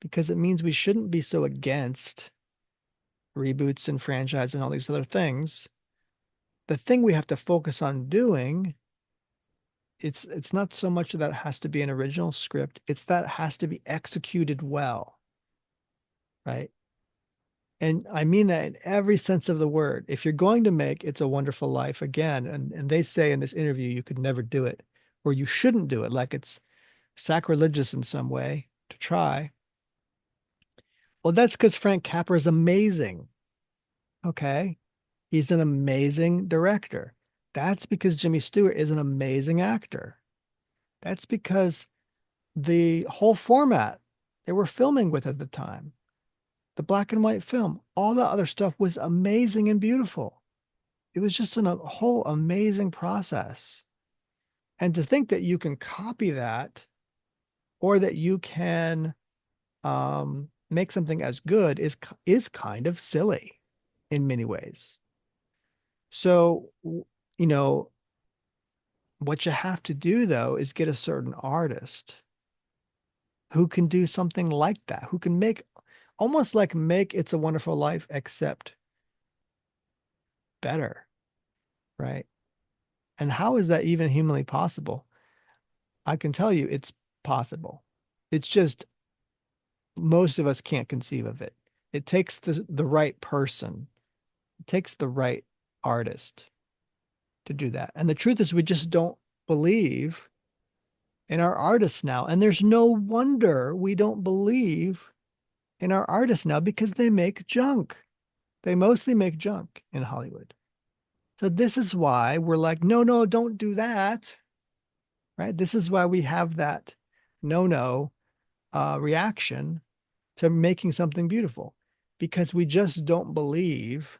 Speaker 1: because it means we shouldn't be so against reboots and franchise and all these other things. The thing we have to focus on doing, it's not so much that it has to be an original script, it's that it has to be executed well, right? And I mean that in every sense of the word. If you're going to make It's a Wonderful Life again, and they say in this interview you could never do it, or you shouldn't do it, like it's sacrilegious in some way to try. Well, that's because Frank Capra is amazing. Okay. He's an amazing director. That's because Jimmy Stewart is an amazing actor. That's because the whole format they were filming with at the time, the black and white film, all the other stuff was amazing and beautiful. It was just a whole amazing process. And to think that you can copy that or that you can make something as good is kind of silly in many ways. So, you know, what you have to do though is get a certain artist who can do something like that, who can make almost like make It's a Wonderful Life, except better, right? And how is that even humanly possible? I can tell you it's possible. It's just most of us can't conceive of it. It takes the right person, it takes the right artist to do that. And the truth is, we just don't believe in our artists now. And there's no wonder we don't believe in our artists now because they make junk. They mostly make junk in Hollywood. So this is why we're like, no, no, don't do that. Right? This is why we have that no reaction to making something beautiful because we just don't believe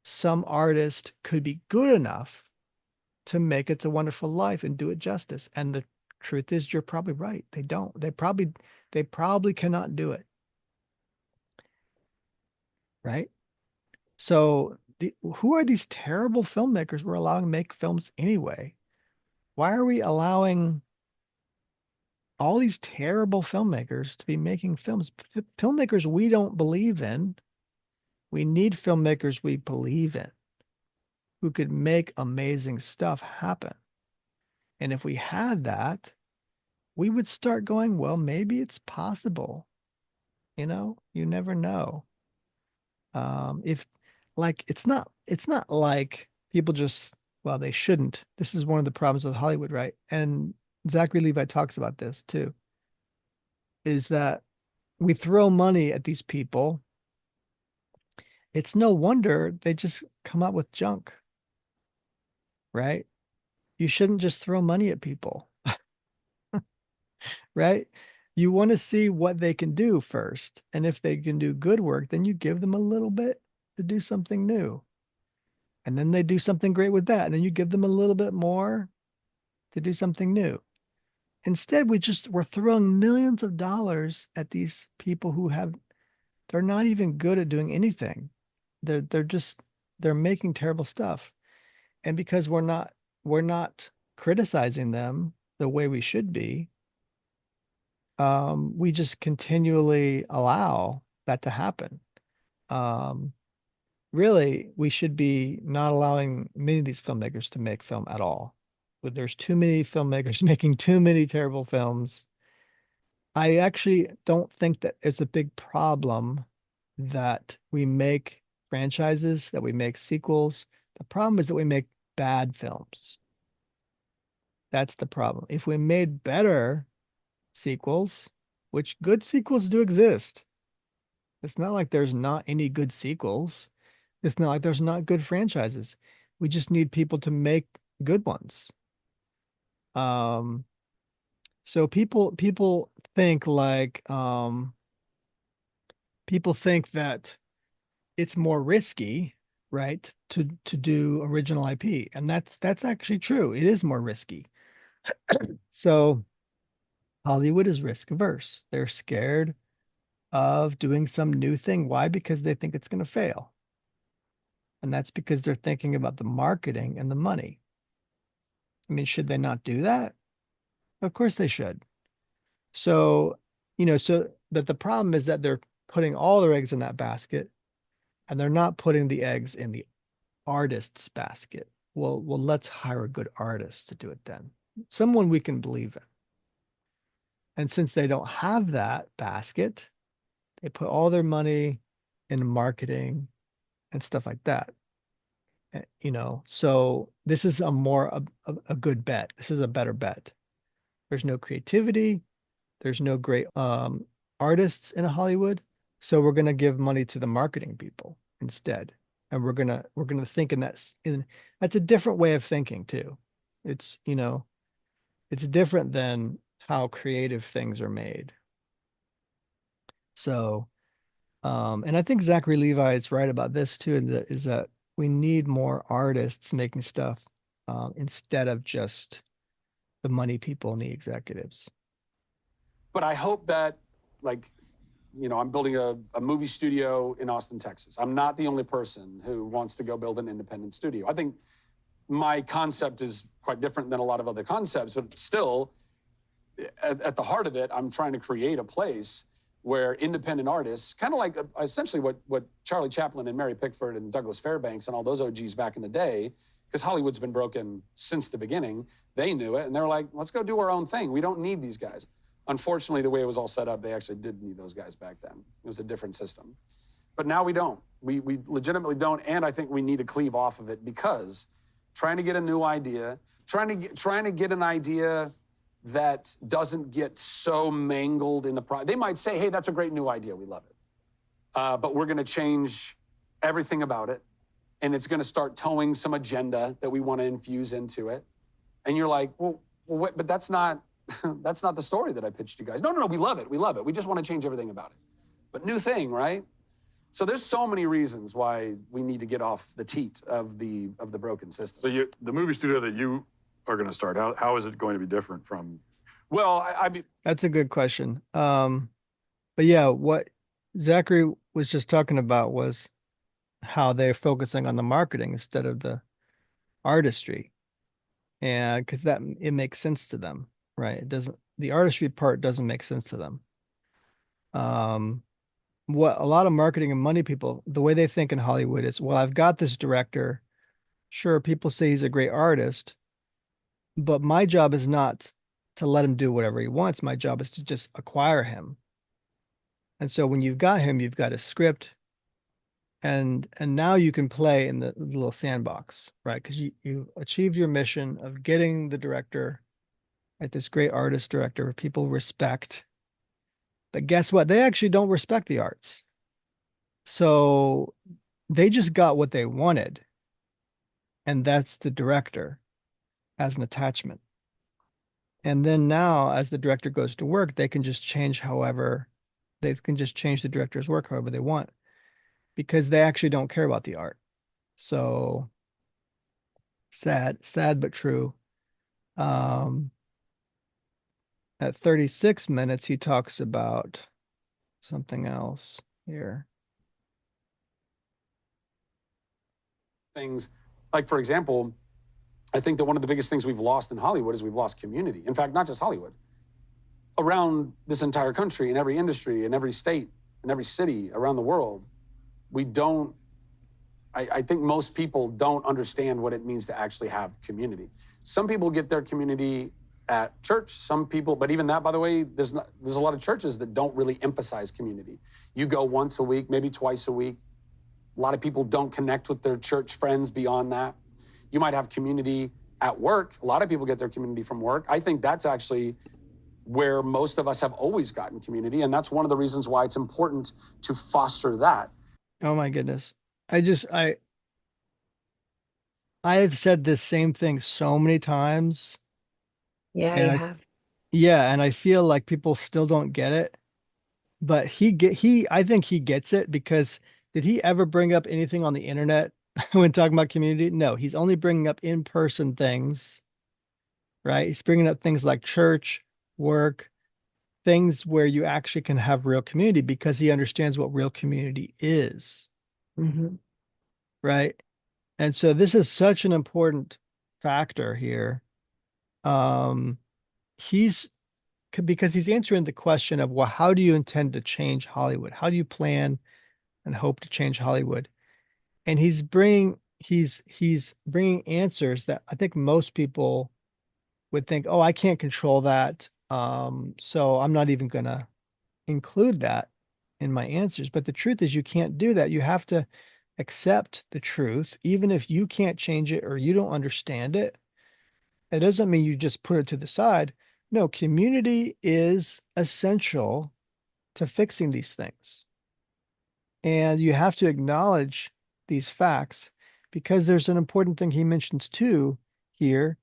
Speaker 1: some artist could be good enough to make It's a Wonderful Life and do it justice. And the truth is, you're probably right. They don't. They probably cannot do it. Right? So who are these terrible filmmakers we're allowing to make films anyway? Why are we allowing all these terrible filmmakers to be making films? Filmmakers we don't believe in. We need filmmakers we believe in who could make amazing stuff happen. And if we had that, we would start going, well, maybe it's possible. You never know. If like it's not like people just, well, they shouldn't. This is one of the problems with Hollywood, right? And Zachary Levi talks about this too, is that we throw money at these people. It's no wonder they just come up with junk, right? You shouldn't just throw money at people, right? You want to see what they can do first. And if they can do good work, then you give them a little bit to do something new. And then they do something great with that. And then you give them a little bit more to do something new. Instead, we're throwing millions of dollars at these people they're not even good at doing anything. They're making terrible stuff. And because we're not criticizing them the way we should be, we just continually allow that to happen. Um, Really, we should be not allowing many of these filmmakers to make film at all. But there's too many filmmakers making too many terrible films. I actually don't think that it's a big problem that we make franchises, that we make sequels. The problem is that we make bad films. That's the problem. If we made better sequels, which good sequels do exist, it's not like there's not any good sequels. It's not like there's not good franchises. We just need people to make good ones. Um, so people think that it's more risky, right, to do original IP. And that's actually true. It is more risky. So Hollywood is risk averse. They're scared of doing some new thing. Why? Because they think it's going to fail. And that's because they're thinking about the marketing and the money. I mean, should they not do that? Of course they should. So, but the problem is that they're putting all their eggs in that basket and they're not putting the eggs in the artist's basket. Well, let's hire a good artist to do it then. Someone we can believe in. And since they don't have that basket, they put all their money in marketing and stuff like that. So this is a good bet. This is a better bet. There's no creativity. There's no great artists in Hollywood. So we're gonna give money to the marketing people instead. And we're gonna think that's a different way of thinking too. It's different than how creative things are made. So and I think Zachary Levi is right about this too, is that we need more artists making stuff instead of just the money people and the executives.
Speaker 4: But I hope that, like, I'm building a movie studio in Austin, Texas. I'm not the only person who wants to go build an independent studio. I think my concept is quite different than a lot of other concepts, but still, at the heart of it, I'm trying to create a place where independent artists, kind of like essentially what Charlie Chaplin and Mary Pickford and Douglas Fairbanks and all those OGs back in the day, because Hollywood's been broken since the beginning, they knew it, and they were like, let's go do our own thing. We don't need these guys. Unfortunately, the way it was all set up, they actually did need those guys back then. It was a different system. But now we don't. We legitimately don't, and I think we need to cleave off of it, because trying to get a new idea, trying to get an idea that doesn't get so mangled in the process. They might say, hey, that's a great new idea. We love it. But we're going to change everything about it. And it's going to start towing some agenda that we want to infuse into it. And you're like, well wait, but that's not the story that I pitched you guys. No, we love it. We love it. We just want to change everything about it. But new thing, right? So there's so many reasons why we need to get off the teat of the broken system.
Speaker 5: So the movie studio that you are going to start, how is it going to be different from?
Speaker 4: Well,
Speaker 1: That's a good question. But yeah, what Zachary was just talking about was how they're focusing on the marketing instead of the artistry. And because it makes sense to them, right? The artistry part doesn't make sense to them. What a lot of marketing and money people, the way they think in Hollywood is, well, I've got this director. Sure, people say he's a great artist, but my job is not to let him do whatever he wants. My job is to just acquire him. And so when you've got him, you've got a script, and now you can play in the little sandbox, right? Because you achieved your mission of getting the director, right? This great artist director people respect. But guess what? They actually don't respect the arts. So they just got what they wanted. And that's the director as an attachment. And then now, as the director goes to work, they can just change the director's work however they want, because they actually don't care about the art. So sad but true. At 36 minutes, he talks about something else here.
Speaker 4: things like, for example, I think that one of the biggest things we've lost in Hollywood is we've lost community. In fact, not just Hollywood, around this entire country, in every industry, in every state, in every city around the world, we don't, I think most people don't understand what it means to actually have community. Some people get their community at church, some people, but even that, by the way, there's a lot of churches that don't really emphasize community. You go once a week, maybe twice a week. A lot of people don't connect with their church friends beyond that. You might have community at work. A lot of people get their community from work. I think that's actually where most of us have always gotten community, and that's one of the reasons why it's important to foster that.
Speaker 1: Oh my goodness. I've said this same thing so many times.
Speaker 2: Yeah,
Speaker 1: And
Speaker 2: you
Speaker 1: I
Speaker 2: have.
Speaker 1: Yeah, and I feel like people still don't get it. But I think he gets it, because did he ever bring up anything on the internet when talking about community? No, he's only bringing up in-person things, right? He's bringing up things like church, work, things where you actually can have real community, because he understands what real community is,
Speaker 2: Hmm.
Speaker 1: right? And so this is such an important factor here. Um, he's because he's answering the question of, well, how do you intend to change Hollywood? How do you plan and hope to change Hollywood? And he's bringing answers that I think most people would think, oh, I can't control that. So I'm not even gonna include that in my answers. But the truth is you can't do that. You have to accept the truth, even if you can't change it or you don't understand it. It doesn't mean you just put it to the side. No, community is essential to fixing these things. And you have to acknowledge these facts because there's an important thing he mentions too here.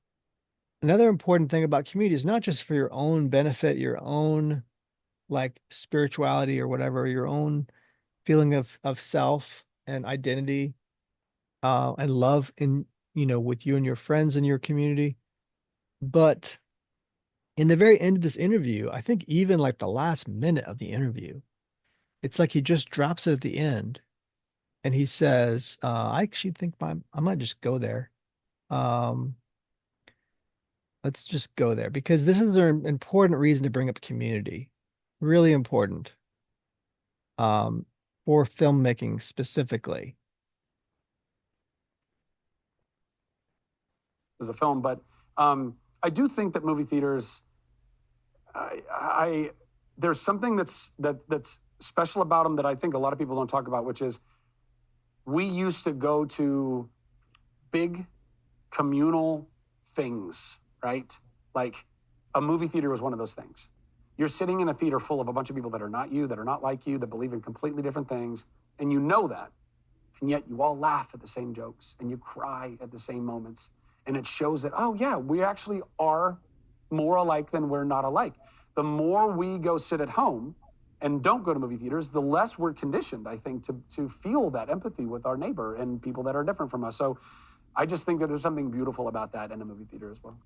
Speaker 1: Another important thing about community is not just for your own benefit, your own like spirituality or whatever, your own feeling of self and identity, and love in, with you and your friends in your community. But in the very end of this interview, I think even like the last minute of the interview, it's like he just drops it at the end and he says, I actually think I might just go there. Um, let's just go there because this is an important reason to bring up community. Really important. Um, for filmmaking specifically.
Speaker 4: As a film, but I do think that movie theaters, I there's something that's special about them that I think a lot of people don't talk about, which is we used to go to big communal things, right? Like a movie theater was one of those things. You're sitting in a theater full of a bunch of people that are not you, that are not like you, that believe in completely different things, and you know that. And yet you all laugh at the same jokes and you cry at the same moments. And it shows that, oh, yeah, we actually are more alike than we're not alike. The more we go sit at home and don't go to movie theaters, the less we're conditioned, I think, to feel that empathy with our neighbor and people that are different from us. So I just think that there's something beautiful about that in a movie theater as well.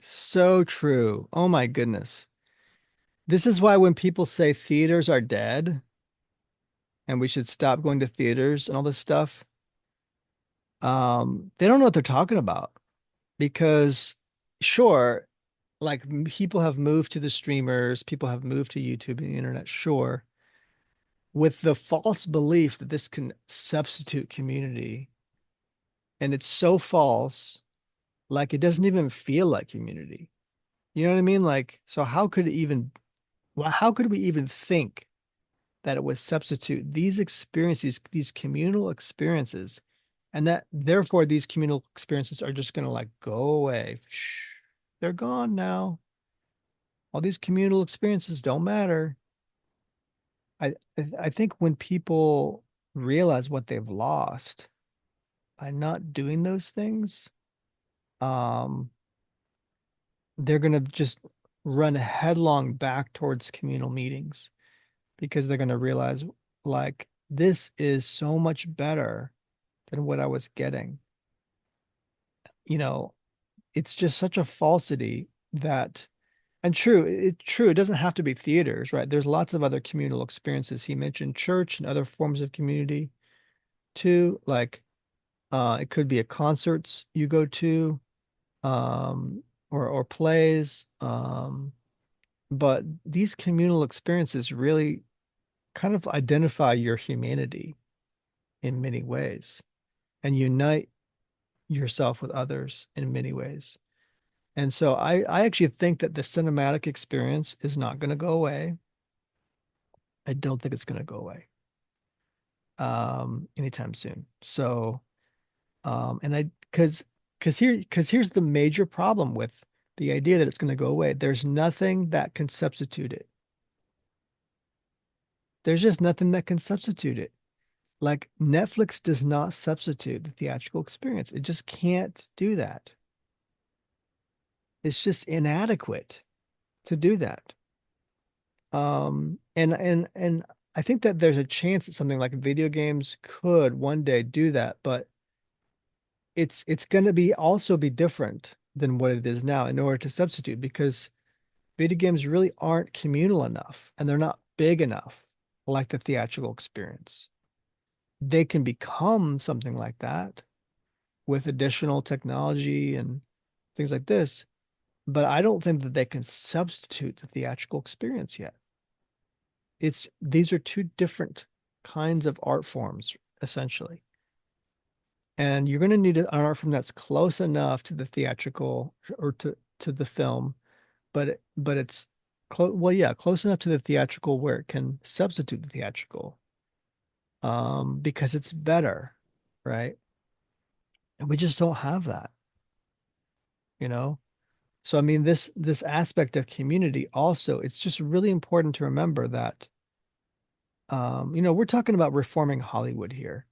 Speaker 1: So true. Oh my goodness. This is why when people say theaters are dead and we should stop going to theaters and all this stuff, they don't know what they're talking about because sure, like people have moved to the streamers, people have moved to YouTube and the internet, sure, with the false belief that this can substitute community. And it's so false, like it doesn't even feel like community. You know what I mean? Like, so how could it even, well, how could we even think that it would substitute these experiences, these communal experiences, and that therefore these communal experiences are just going to like go away? Shh, they're gone now. All these communal experiences don't matter. I think when people realize what they've lost by not doing those things, um, they're going to just run headlong back towards communal meetings because they're going to realize like this is so much better than what I was getting. You know, it's just such a falsity that, and true, it doesn't have to be theaters, right? There's lots of other communal experiences. He mentioned church and other forms of community too. Like it could be a concerts you go to, or plays. But these communal experiences really kind of identify your humanity in many ways and unite yourself with others in many ways. And so I actually think that the cinematic experience is not going to go away. I don't think it's going to go away anytime soon. So and I because here's the major problem with the idea that it's going to go away. There's nothing that can substitute it. There's just nothing that can substitute it. Like Netflix does not substitute the theatrical experience. It just can't do that. It's just inadequate to do that. And I think that there's a chance that something like video games could one day do that, but it's going to be also be different than what it is now in order to substitute because video games really aren't communal enough and they're not big enough like the theatrical experience. They can become something like that, with additional technology and things like this, but I don't think that they can substitute the theatrical experience yet. These are two different kinds of art forms, essentially. And you're going to need an art form that's close enough to the theatrical or to the film, but it's close enough to the theatrical where it can substitute the theatrical, because it's better, right? And we just don't have that, you know? So I mean, this aspect of community also, it's just really important to remember that, we're talking about reforming Hollywood here.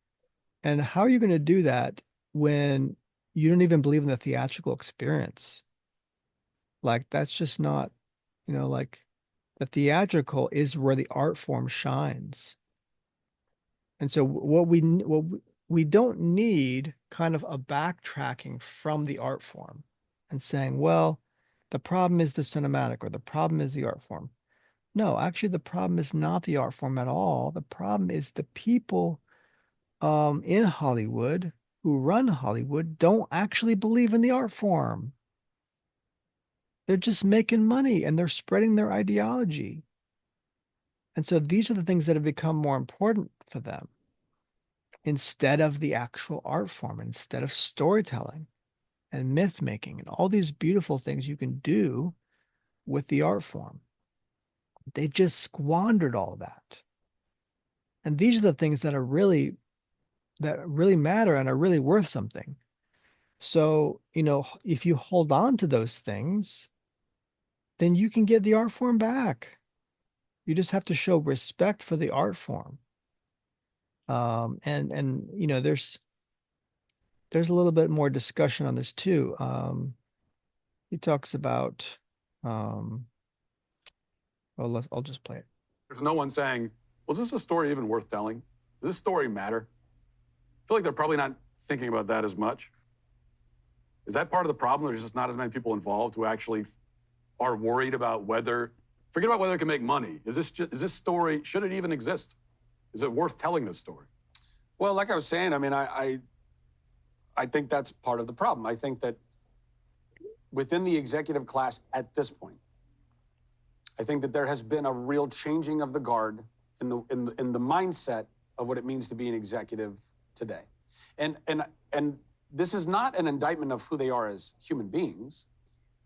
Speaker 1: And how are you going to do that when you don't even believe in the theatrical experience? Like that's just not, like the theatrical is where the art form shines. And so what we don't need kind of a backtracking from the art form and saying, well, the problem is the cinematic or the problem is the art form. No, actually the problem is not the art form at all. The problem is the people in Hollywood who run Hollywood don't actually believe in the art form. They're just making money and they're spreading their ideology. And so these are the things that have become more important for them instead of the actual art form, instead of storytelling and myth making and all these beautiful things you can do with the art form. They just squandered all that. And these are the things that really matter and are really worth something. So, if you hold on to those things, then you can get the art form back. You just have to show respect for the art form. And there's a little bit more discussion on this too. He talks about, um, I'll just play it.
Speaker 5: There's no one saying, was this a story even worth telling? Does this story matter? I feel like they're probably not thinking about that as much. Is that part of the problem? There's just not as many people involved who actually are worried about forget about whether it can make money. Is this story, should it even exist? Is it worth telling this story?
Speaker 4: Well, like I was saying, I mean, I think that's part of the problem. I think that within the executive class at this point, I think that there has been a real changing of the guard in the mindset of what it means to be an executive today. And this is not an indictment of who they are as human beings.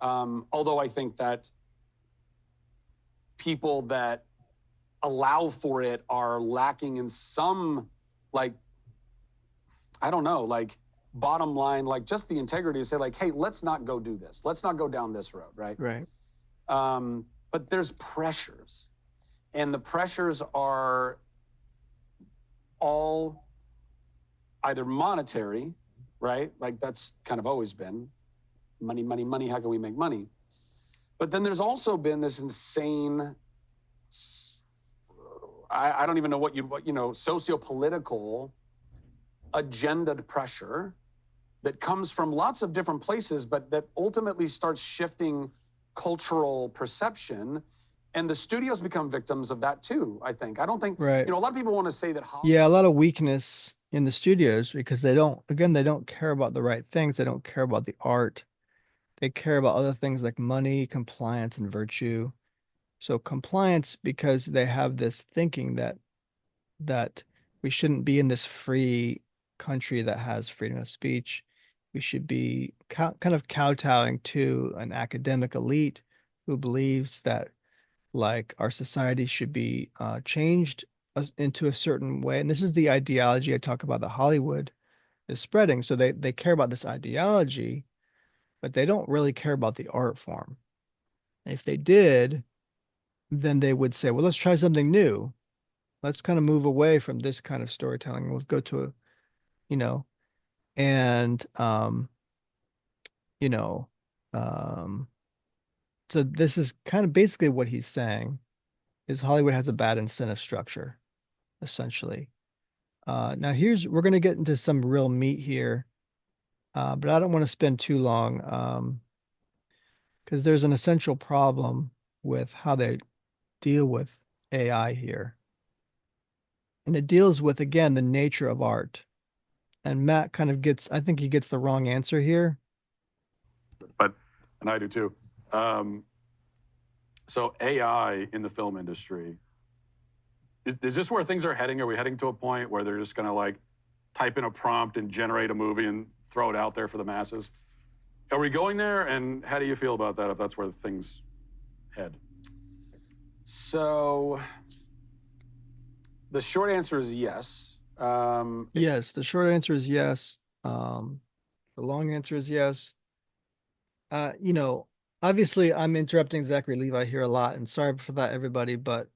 Speaker 4: Although I think that people that allow for it are lacking in some, like, I don't know, like bottom line, like just the integrity to say like, hey, let's not go do this. Let's not go down this road, right?
Speaker 1: Right.
Speaker 4: But there's pressures, and the pressures are all either monetary, right? Like that's kind of always been money, money, money. How can we make money? But then there's also been this insane, I don't even know socio-political agenda pressure that comes from lots of different places, but that ultimately starts shifting cultural perception. And the studios become victims of that too, I think. I don't think,
Speaker 1: Right.
Speaker 4: a lot of people want to say that
Speaker 1: Yeah, a lot of weakness in the studios because they don't care about the right things. They don't care about the art. They care about other things like money, compliance, and virtue. So compliance because they have this thinking that we shouldn't be in this free country that has freedom of speech. We should be kind of kowtowing to an academic elite who believes that like our society should be changed into a certain way. And this is the ideology I talk about that Hollywood is spreading. So they care about this ideology, but they don't really care about the art form. And if they did, then they would say, well, let's try something new. Let's kind of move away from this kind of storytelling. We'll go to you know, and you know, um, so this is kind of basically what he's saying is Hollywood has a bad incentive structure, essentially. Now we're going to get into some real meat here, but I don't want to spend too long because there's an essential problem with how they deal with AI here. And it deals with, again, the nature of art. And Matt kind of gets, I think he gets the wrong answer here.
Speaker 5: But, and I do too. So AI in the film industry, is this where things are heading? Are we heading to a point where they're just going to like type in a prompt and generate a movie and throw it out there for the masses? Are we going there? And how do you feel about that if that's where things head?
Speaker 4: So the short answer is yes.
Speaker 1: Yes, the short answer is yes. The long answer is yes. You know, obviously I'm interrupting Zachary Levi here a lot, and sorry for that, everybody, but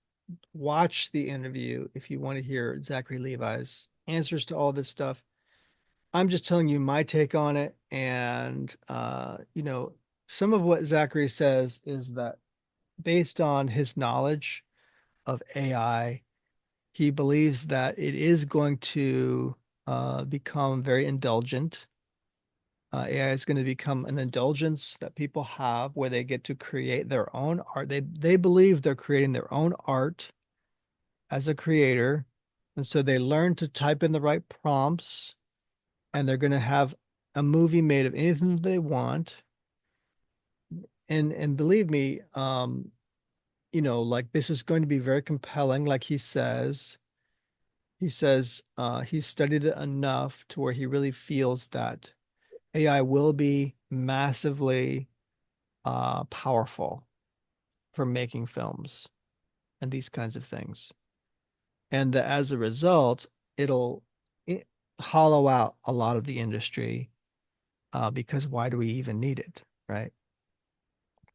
Speaker 1: watch the interview if you want to hear Zachary Levi's answers to all this stuff. I'm just telling you my take on it. And some of what Zachary says is that based on his knowledge of AI, he believes that it is going to become very indulgent. AI is going to become an indulgence that people have where they get to create their own art. They believe they're creating their own art as a creator. And so they learn to type in the right prompts, and they're going to have a movie made of anything they want. And believe me, like this is going to be very compelling, like he says. He says he's studied it enough to where he really feels that AI will be massively powerful for making films and these kinds of things. And that as a result, it'll hollow out a lot of the industry because why do we even need it, right?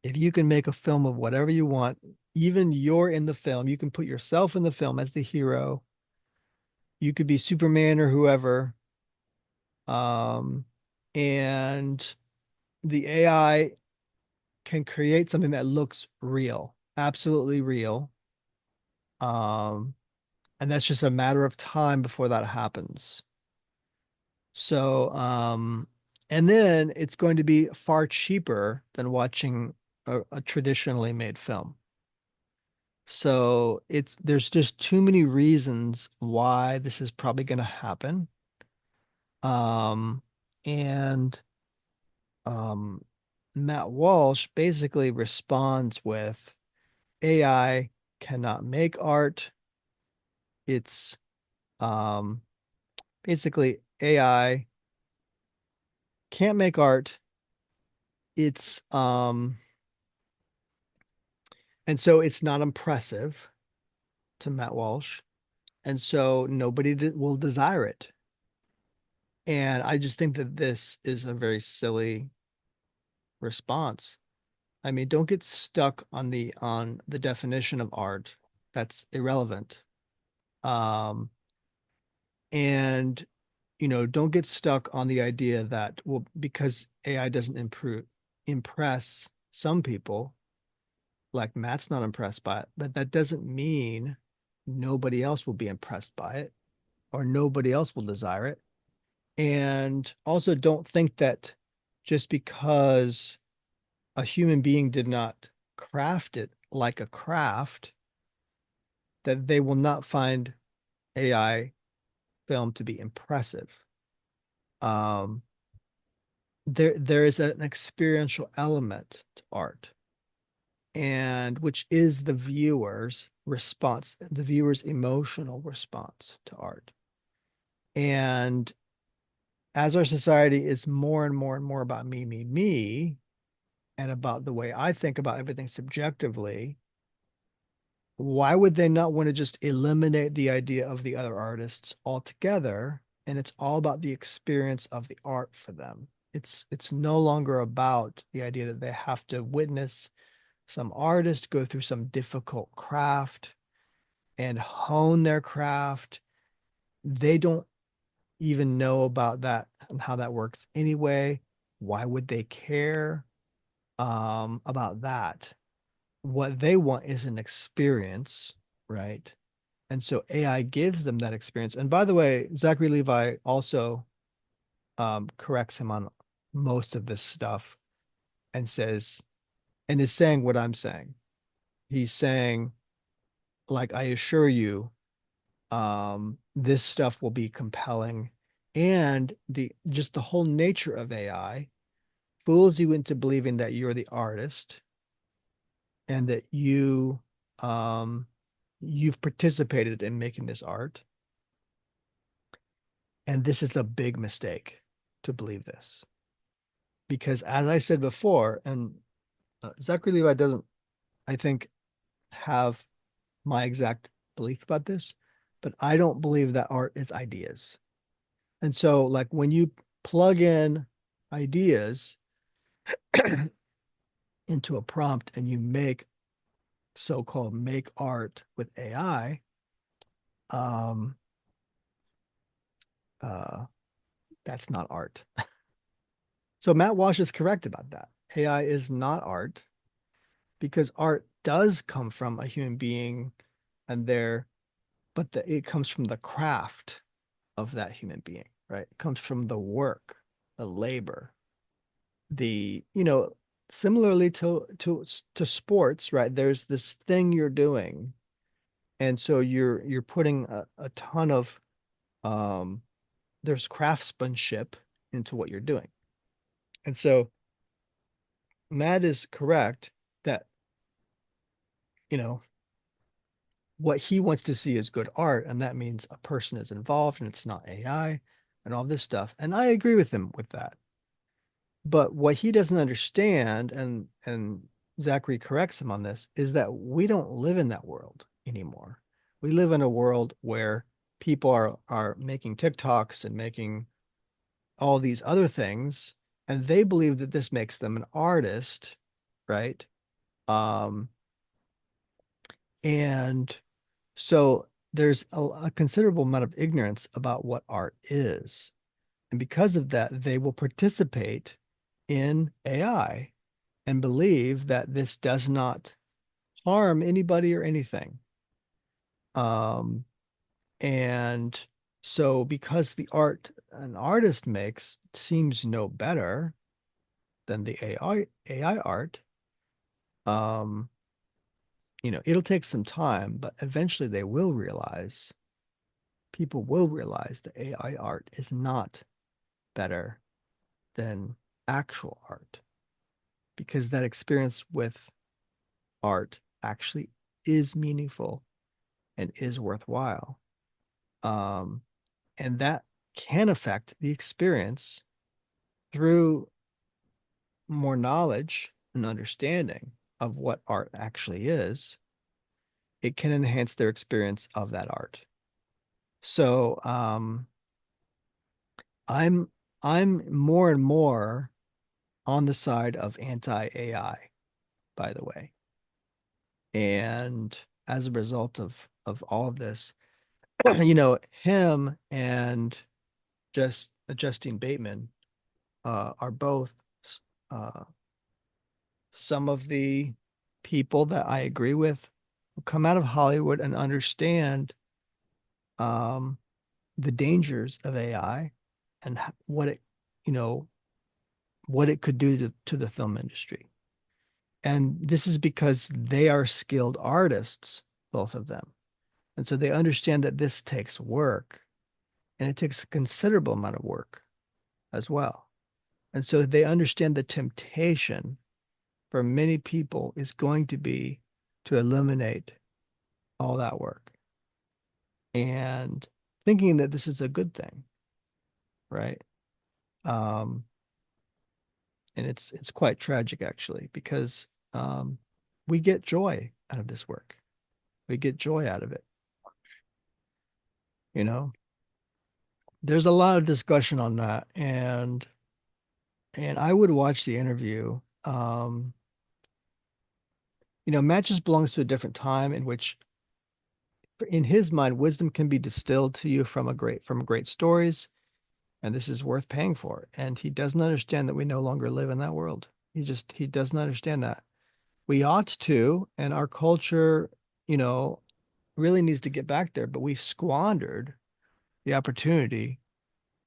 Speaker 1: If you can make a film of whatever you want, even you're in the film, you can put yourself in the film as the hero. You could be Superman or whoever. Um, and the AI can create something that looks real, absolutely real. Um, and that's just a matter of time before that happens. So, and then it's going to be far cheaper than watching a traditionally made film. So there's just too many reasons why this is probably going to happen. Um, and um, Matt Walsh basically responds with AI cannot make art. It's um, basically AI can't make art. It's and so it's not impressive to Matt Walsh, and so nobody will desire it. And I just think that this is a very silly response. I mean, don't get stuck on the definition of art. That's irrelevant. Um, and don't get stuck on the idea that, well, because AI doesn't impress some people, like Matt's not impressed by it, but that doesn't mean nobody else will be impressed by it or nobody else will desire it. And also don't think that just because a human being did not craft it like a craft, that they will not find AI film to be impressive. Um, there is an experiential element to art, and which is the viewer's response, the viewer's emotional response to art. And as our society is more and more and more about me, and about the way I think about everything subjectively, why would they not want to just eliminate the idea of the other artists altogether? And it's all about the experience of the art for them. It's no longer about the idea that they have to witness some artist go through some difficult craft and hone their craft. They don't even know about that and how that works anyway. Why would they care about that? What they want is an experience, right? And so AI gives them that experience. And by the way, Zachary Levi also corrects him on most of this stuff and says, and is saying what I'm saying. He's saying, like, I assure you, this stuff will be compelling And just the whole nature of AI fools you into believing that you're the artist and that you've participated in making this art. And this is a big mistake to believe this. Because as I said before, and Zachary Levi doesn't, I think, have my exact belief about this, but I don't believe that art is ideas. And so, like, when you plug in ideas into a prompt and you make so-called make art with AI, um, uh, that's not art. So Matt Walsh is correct about that. AI is not art because art does come from a human being and it comes from the craft of that human being, right? It comes from the work, the labor, similarly to sports, right? There's this thing you're doing, and so you're putting a ton of um there's craftsmanship into what you're doing. And so Matt is correct that, you know, what he wants to see is good art, and that means a person is involved and it's not AI and all this stuff. And I agree with him with that. But what he doesn't understand, and Zachary corrects him on this, is that we don't live in that world anymore. We live in a world where people are making TikToks and making all these other things, and they believe that this makes them an artist, right? Um, and so there's a considerable amount of ignorance about what art is. And because of that, they will participate in AI and believe that this does not harm anybody or anything. Um, and so because the art an artist makes seems no better than the AI art, um, it'll take some time, but eventually people will realize that AI art is not better than actual art because that experience with art actually is meaningful and is worthwhile. Um, and that can affect the experience through more knowledge and understanding of what art actually is. It can enhance their experience of that art. So I'm I'm more and more on the side of anti-AI, by the way. And as a result of all of this, him and just Justine Bateman are both uh, some of the people that I agree with who come out of Hollywood and understand um, the dangers of AI and what you know, what it could do to the film industry. And this is because they are skilled artists, both of them. And so they understand that this takes work and it takes a considerable amount of work as well. And so they understand the temptation for many people is going to be to eliminate all that work and thinking that this is a good thing, right? Um, and it's quite tragic actually because we get joy out of this work. We get joy out of it. You know, there's a lot of discussion on that, and I would watch the interview. Matt just belongs to a different time in which, in his mind, wisdom can be distilled to you from great stories, and this is worth paying for. And he doesn't understand that we no longer live in that world. He doesn't understand that. We ought to, and our culture, you know, really needs to get back there, but we've squandered the opportunity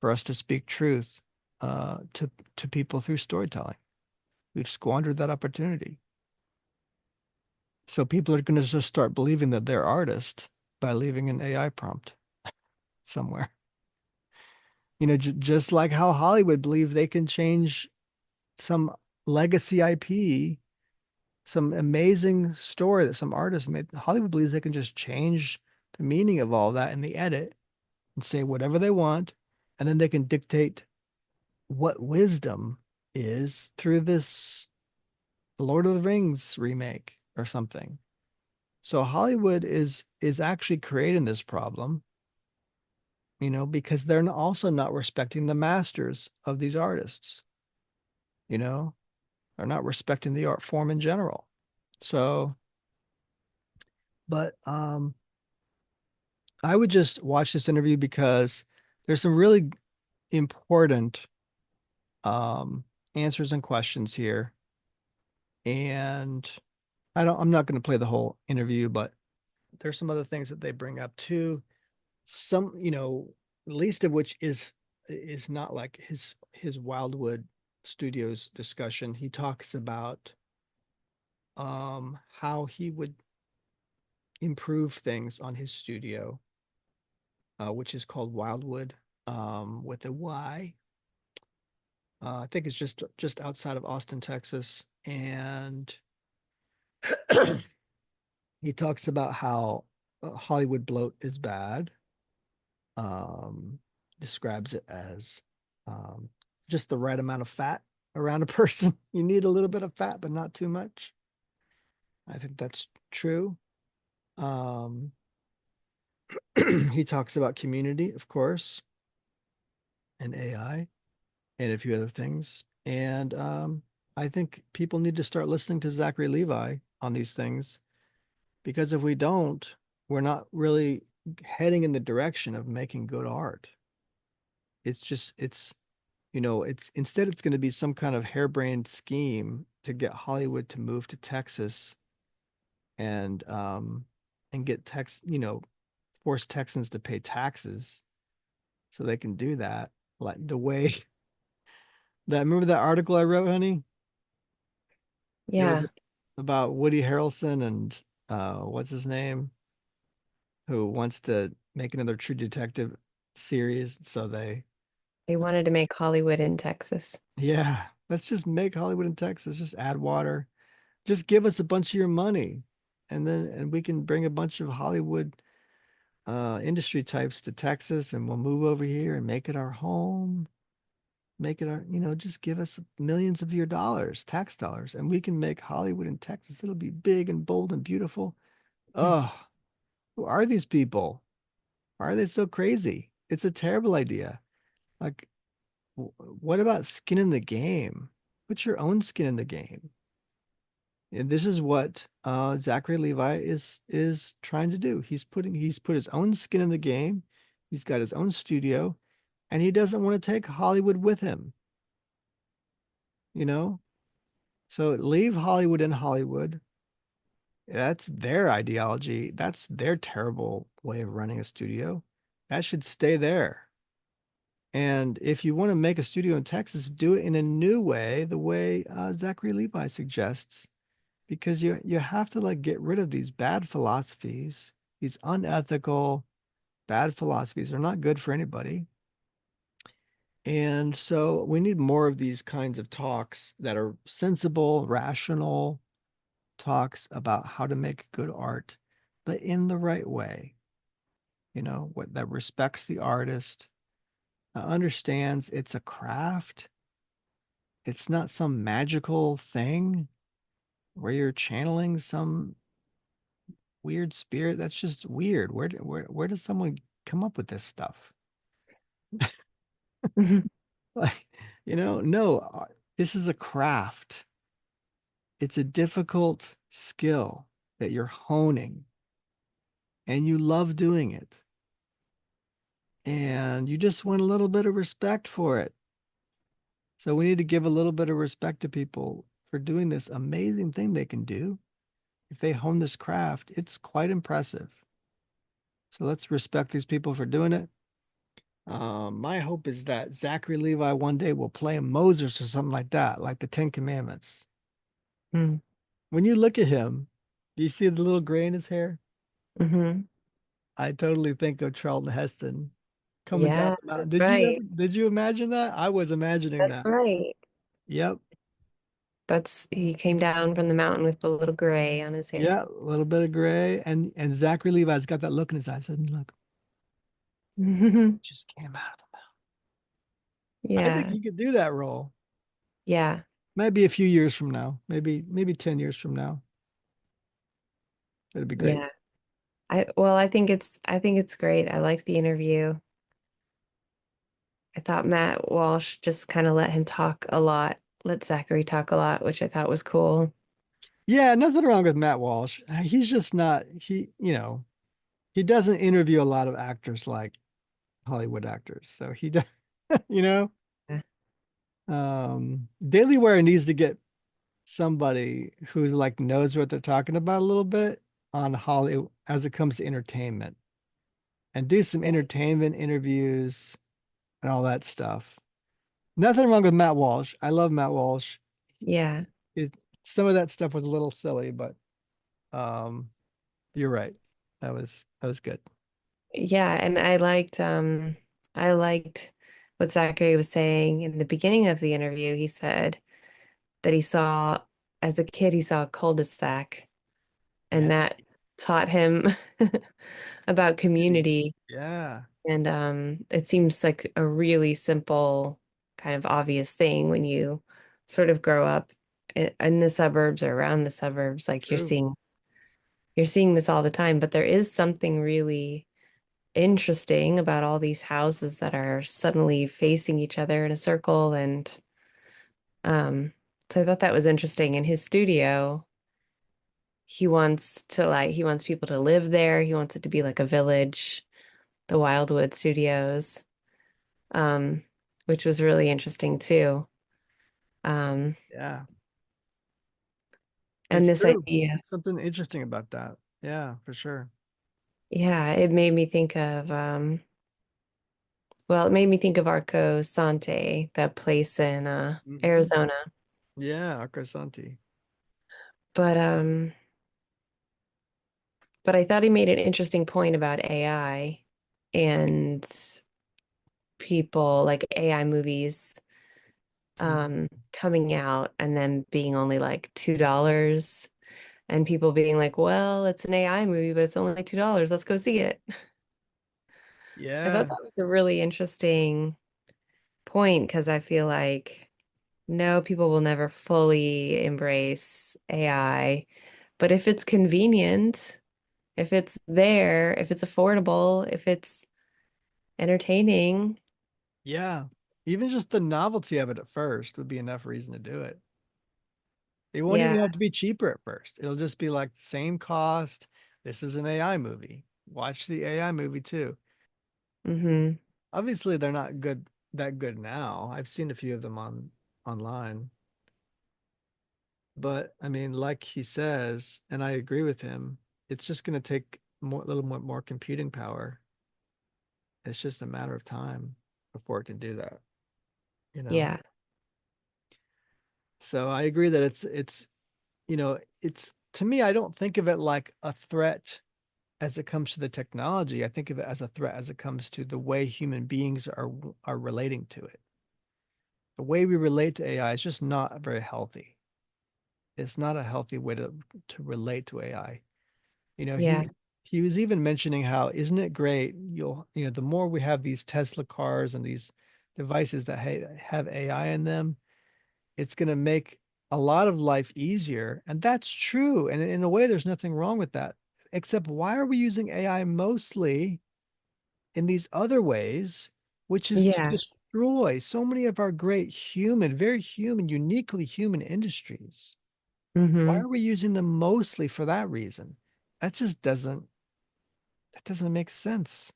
Speaker 1: for us to speak truth to people through storytelling. We've squandered that opportunity. So people are going to just start believing that they're artists by leaving an AI prompt somewhere. just like how Hollywood believe they can change some legacy IP, some amazing story that some artist made. Hollywood believes they can just change the meaning of all that in the edit and say whatever they want, and then they can dictate what wisdom is through this Lord of the Rings remake or something. So Hollywood is actually creating this problem, because they're also not respecting the masters of these artists. You know, they're not respecting the art form in general. So, but I would just watch this interview because there's some really important um answers and questions here. And I'm not going to play the whole interview, but there's some other things that they bring up too. Some, least of which is not like his Wildwood Studios discussion. He talks about how he would improve things on his studio, which is called Wildwood, with a Y. I think it's just outside of Austin, Texas, and he talks about how Hollywood bloat is bad. Um, Describes it as um, just the right amount of fat around a person. You need a little bit of fat, but not too much. I think that's true. Um, he talks about community, of course, and AI, and a few other things. And I think people need to start listening to Zachary Levi on these things because if we don't, we're not really heading in the direction of making good art. It's instead it's going to be some kind of harebrained scheme to get Hollywood to move to Texas and get force Texans to pay taxes so they can do that. Like the way that remember that article I wrote, honey? It was
Speaker 2: Yeah.
Speaker 1: about Woody Harrelson and what's his name, who wants to make another True Detective series. So
Speaker 2: They wanted to make Hollywood in Texas.
Speaker 1: yeah, let's just make Hollywood in Texas. Just add water. Just give us a bunch of your money, and we can bring a bunch of Hollywood industry types to Texas, and we'll move over here and make it our home. Make it our, just give us millions of your dollars, tax dollars, and we can make Hollywood in Texas. It'll be big and bold and beautiful. Oh, who are these people? Why are they so crazy? It's a terrible idea. Like, what about skin in the game? Put your own skin in the game. And this is what Zachary Levi is trying to do. He's put his own skin in the game. He's got his own studio, and he doesn't want to take Hollywood with him. You know, so leave Hollywood in Hollywood. That's their ideology. That's their terrible way of running a studio. That should stay there. And if you want to make a studio in Texas, do it in a new way, the way Zachary Levi suggests, because you have to like get rid of these bad philosophies, these unethical, bad philosophies. They're not good for anybody. And so we need more of these kinds of talks that are sensible, rational talks about how to make good art, but in the right way, what that respects the artist, understands it's a craft. It's not some magical thing where you're channeling some weird spirit. That's just weird. Where does someone come up with this stuff? Like, no, this is a craft. It's a difficult skill that you're honing and you love doing it. And you just want a little bit of respect for it. So we need to give a little bit of respect to people for doing this amazing thing they can do. If they hone this craft, it's quite impressive. So let's respect these people for doing it. My hope is that Zachary Levi one day will play a Moses or something like that, like the Ten Commandments.
Speaker 2: Mm.
Speaker 1: When you look at him, do you see the little gray in his hair?
Speaker 2: Hmm.
Speaker 1: I totally think of Charlton Heston coming down
Speaker 2: Yeah,
Speaker 1: the mountain.
Speaker 2: that's right.
Speaker 1: Did you imagine that? I was imagining
Speaker 2: That's
Speaker 1: that.
Speaker 2: right.
Speaker 1: Yep.
Speaker 2: That's he came down from the mountain with the little gray on his hair.
Speaker 1: Yeah, a little bit of gray. And Zachary Levi's got that look in his eyes. Doesn't he? Look, just came out of the mountain. I think
Speaker 2: Yeah.
Speaker 1: he could do that role.
Speaker 2: Yeah.
Speaker 1: Maybe a few years from now. Maybe 10 years from now. It'd be great.
Speaker 2: Yeah. I think it's great. I liked the interview. I thought Matt Walsh just kind of let him talk a lot, let Zachary talk a lot, which I thought was cool.
Speaker 1: Yeah, nothing wrong with Matt Walsh. He's just not he doesn't interview a lot of actors like Hollywood actors. So he does, you know,
Speaker 2: Yeah.
Speaker 1: Daily Wire needs to get somebody who like knows what they're talking about a little bit on Hollywood as it comes to entertainment and do some entertainment interviews and all that stuff. Nothing wrong with Matt Walsh. I love Matt Walsh.
Speaker 2: Yeah.
Speaker 1: It Some of that stuff was a little silly, but um you're right. That was good.
Speaker 2: Yeah, and I liked what Zachary was saying in the beginning of the interview. He said that he saw as a kid he saw a cul-de-sac and
Speaker 1: Yeah.
Speaker 2: that taught him about community.
Speaker 1: Yeah.
Speaker 2: And it seems like a really simple, kind of obvious thing when you sort of grow up in the suburbs or around the suburbs, like
Speaker 1: True.
Speaker 2: you're seeing this all the time, but there is something really interesting about all these houses that are suddenly facing each other in a circle. And so I thought that was interesting. In his studio, he wants people to live there. He wants it to be like a village, the Wyldwood Studios, um, which was really interesting too. Um,
Speaker 1: Yeah.
Speaker 2: and
Speaker 1: It's
Speaker 2: this
Speaker 1: true.
Speaker 2: idea,
Speaker 1: Something interesting about that. Yeah, for sure.
Speaker 2: yeah, it made me think of well, it made me think of Arco Sante, that place in
Speaker 1: Hmm.
Speaker 2: Arizona.
Speaker 1: Yeah, Acrosanti.
Speaker 2: But but I thought he made an interesting point about AI and people like AI movies coming out and then being only like $2 and people being like, well, it's an AI movie, but it's only like $2. Let's go see it. I thought
Speaker 1: Yeah.
Speaker 2: that was a really interesting point because I feel like no, people will never fully embrace AI, but if it's convenient, if it's there, if it's affordable, if it's entertaining.
Speaker 1: Yeah. Even just the novelty of it at first would be enough reason to do it. It won't
Speaker 2: Yeah.
Speaker 1: even have to be cheaper at first. It'll just be like same cost. This is an AI movie. Watch the AI movie too.
Speaker 2: Hmm.
Speaker 1: Obviously, they're not that good now. I've seen a few of them online. But I mean, like he says, and I agree with him, it's just going to take a little more computing power. It's just a matter of time before it can do that, you know?
Speaker 2: Yeah.
Speaker 1: So I agree that it's to me, I don't think of it like a threat as it comes to the technology. I think of it as a threat as it comes to the way human beings are relating to it. The way we relate to AI is just not very healthy. It's not a healthy way to relate to AI. You know,
Speaker 2: Yeah.
Speaker 1: he was even mentioning how isn't it great? The more we have these Tesla cars and these devices that have AI in them, it's going to make a lot of life easier. And that's true. And in a way, there's nothing wrong with that. Except why are we using AI mostly in these other ways, which is to
Speaker 2: Yeah.
Speaker 1: destroy so many of our great very human, uniquely human industries? Why
Speaker 2: Hmm.
Speaker 1: are we using them mostly for that reason? That just doesn't make sense.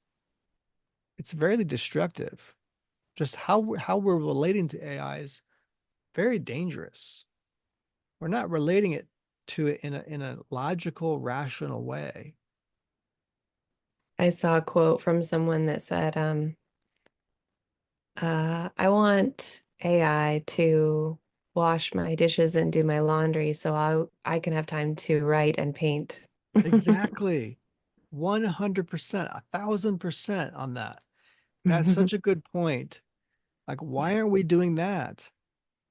Speaker 1: It's very destructive. Just how we're relating to AI is very dangerous. We're not relating it to it in a logical, rational way.
Speaker 2: I saw a quote from someone that said, I want AI to wash my dishes and do my laundry so I can have time to write and paint.
Speaker 1: Exactly. 100%, 1,000% on that. That's such a good point. Like, why aren't we doing that?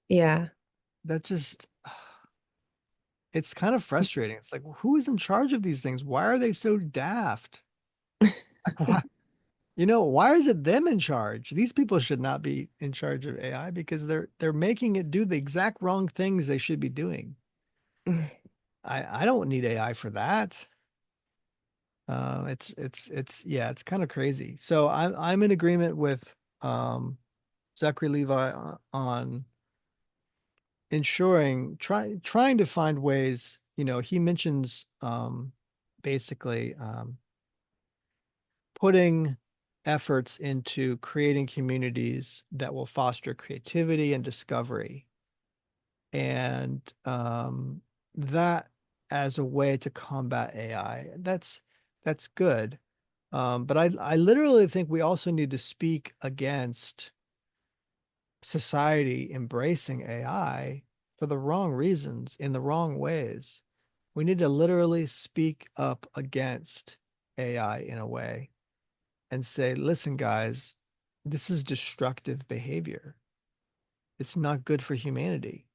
Speaker 2: Yeah.
Speaker 1: That just, it's kind of frustrating. It's like, who is in charge of these things? Why are they so daft? Like, why, why is it them in charge? These people should not be in charge of AI because they're making it do the exact wrong things they should be doing. I don't need AI for that. It's yeah, it's kind of crazy. So I'm in agreement with um Zachary Levi on ensuring trying to find ways, he mentions basically putting efforts into creating communities that will foster creativity and discovery. And that as a way to combat AI. That's good. But I literally think we also need to speak against society embracing AI for the wrong reasons, in the wrong ways. We need to literally speak up against AI in a way and say, listen, guys, this is destructive behavior. It's not good for humanity.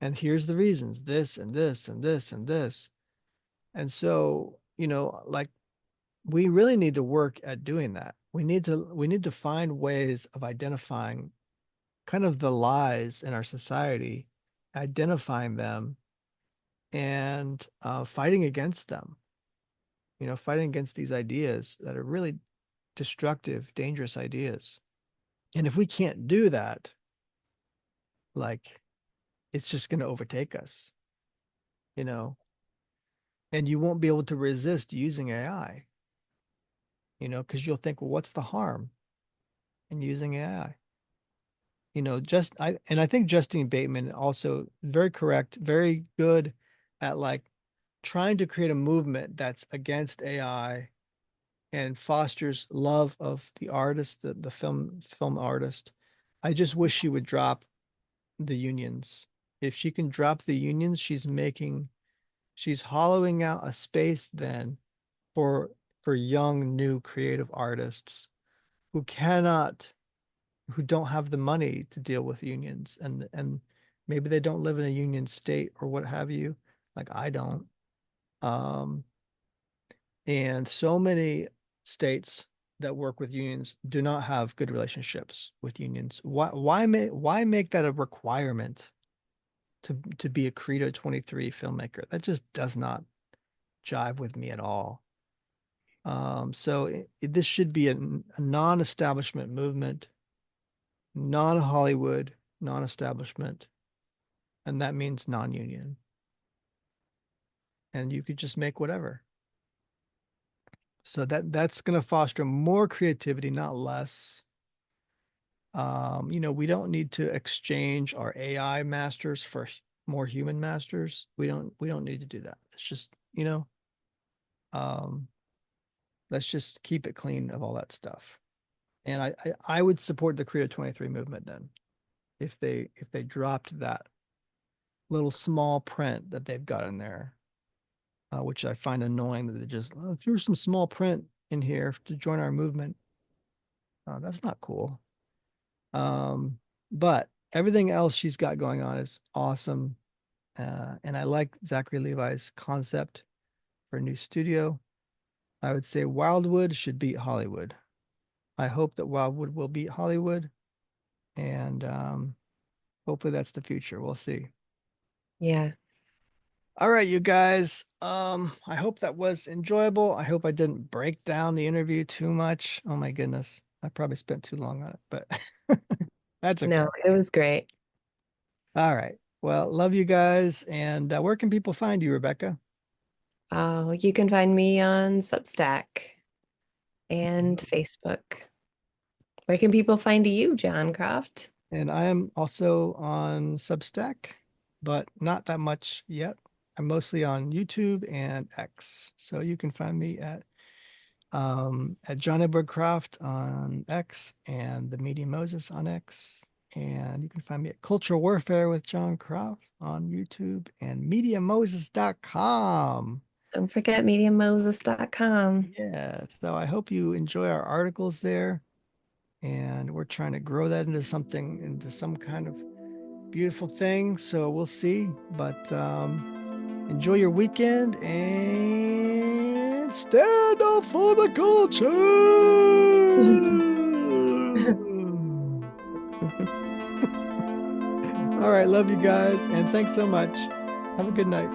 Speaker 1: And here's the reasons, this and this and this and this. And so, like we really need to work at doing that. We need to find ways of identifying kind of the lies in our society, identifying them and fighting against them, fighting against these ideas that are really destructive, dangerous ideas. And if we can't do that, like it's just going to overtake us, you know, and you won't be able to resist using AI, because you'll think, well, what's the harm in using AI? I think Justine Bateman also very correct, very good at like trying to create a movement that's against AI and fosters love of the artist, the film artist. I just wish she would drop the unions. If she can drop the unions, she's hollowing out a space then for young new creative artists who cannot who don't have the money to deal with unions and maybe they don't live in a union state or what have you, like I don't. Um, and so many states that work with unions do not have good relationships with unions. Why make that a requirement to be a Credo 23 filmmaker? That just does not jive with me at all. So this should be a non-establishment movement, non-Hollywood, non-establishment, and that means non-union. And you could just make whatever. So that's going to foster more creativity, not less. We don't need to exchange our AI masters for more human masters. We don't need to do that. It's just, um, let's just keep it clean of all that stuff. And I would support the Creative 23 movement then if they dropped that little small print that they've got in there, which I find annoying that they just, oh, here's some small print in here to join our movement. That's not cool. Um, but everything else she's got going on is awesome. And I like Zachary Levi's concept for a new studio. I would say Wyldwood should beat Hollywood. I hope that Wyldwood will beat Hollywood, and hopefully that's the future. We'll see.
Speaker 2: Yeah.
Speaker 1: All right, you guys. I hope that was enjoyable. I hope I didn't break down the interview too much. Oh my goodness. I probably spent too long on it, but that's okay.
Speaker 2: No, it was great.
Speaker 1: All right. Well, love you guys. And where can people find you, Rebecca?
Speaker 2: Oh, you can find me on Substack and Facebook. Where can people find you, Jon Croft?
Speaker 1: And I am also on Substack, but not that much yet. I'm mostly on YouTube and X. So you can find me at Jon Edward Croft on X and the Media Moses on X. And you can find me at Cultural Warfare with Jon Croft on YouTube and MediaMoses.com.
Speaker 2: Don't forget MediaMoses.com.
Speaker 1: Yeah. So I hope you enjoy our articles there. and we're trying to grow that into some kind of beautiful thing. So we'll see. But enjoy your weekend and stand up for the culture. All right, love you guys, and thanks so much. Have a good night.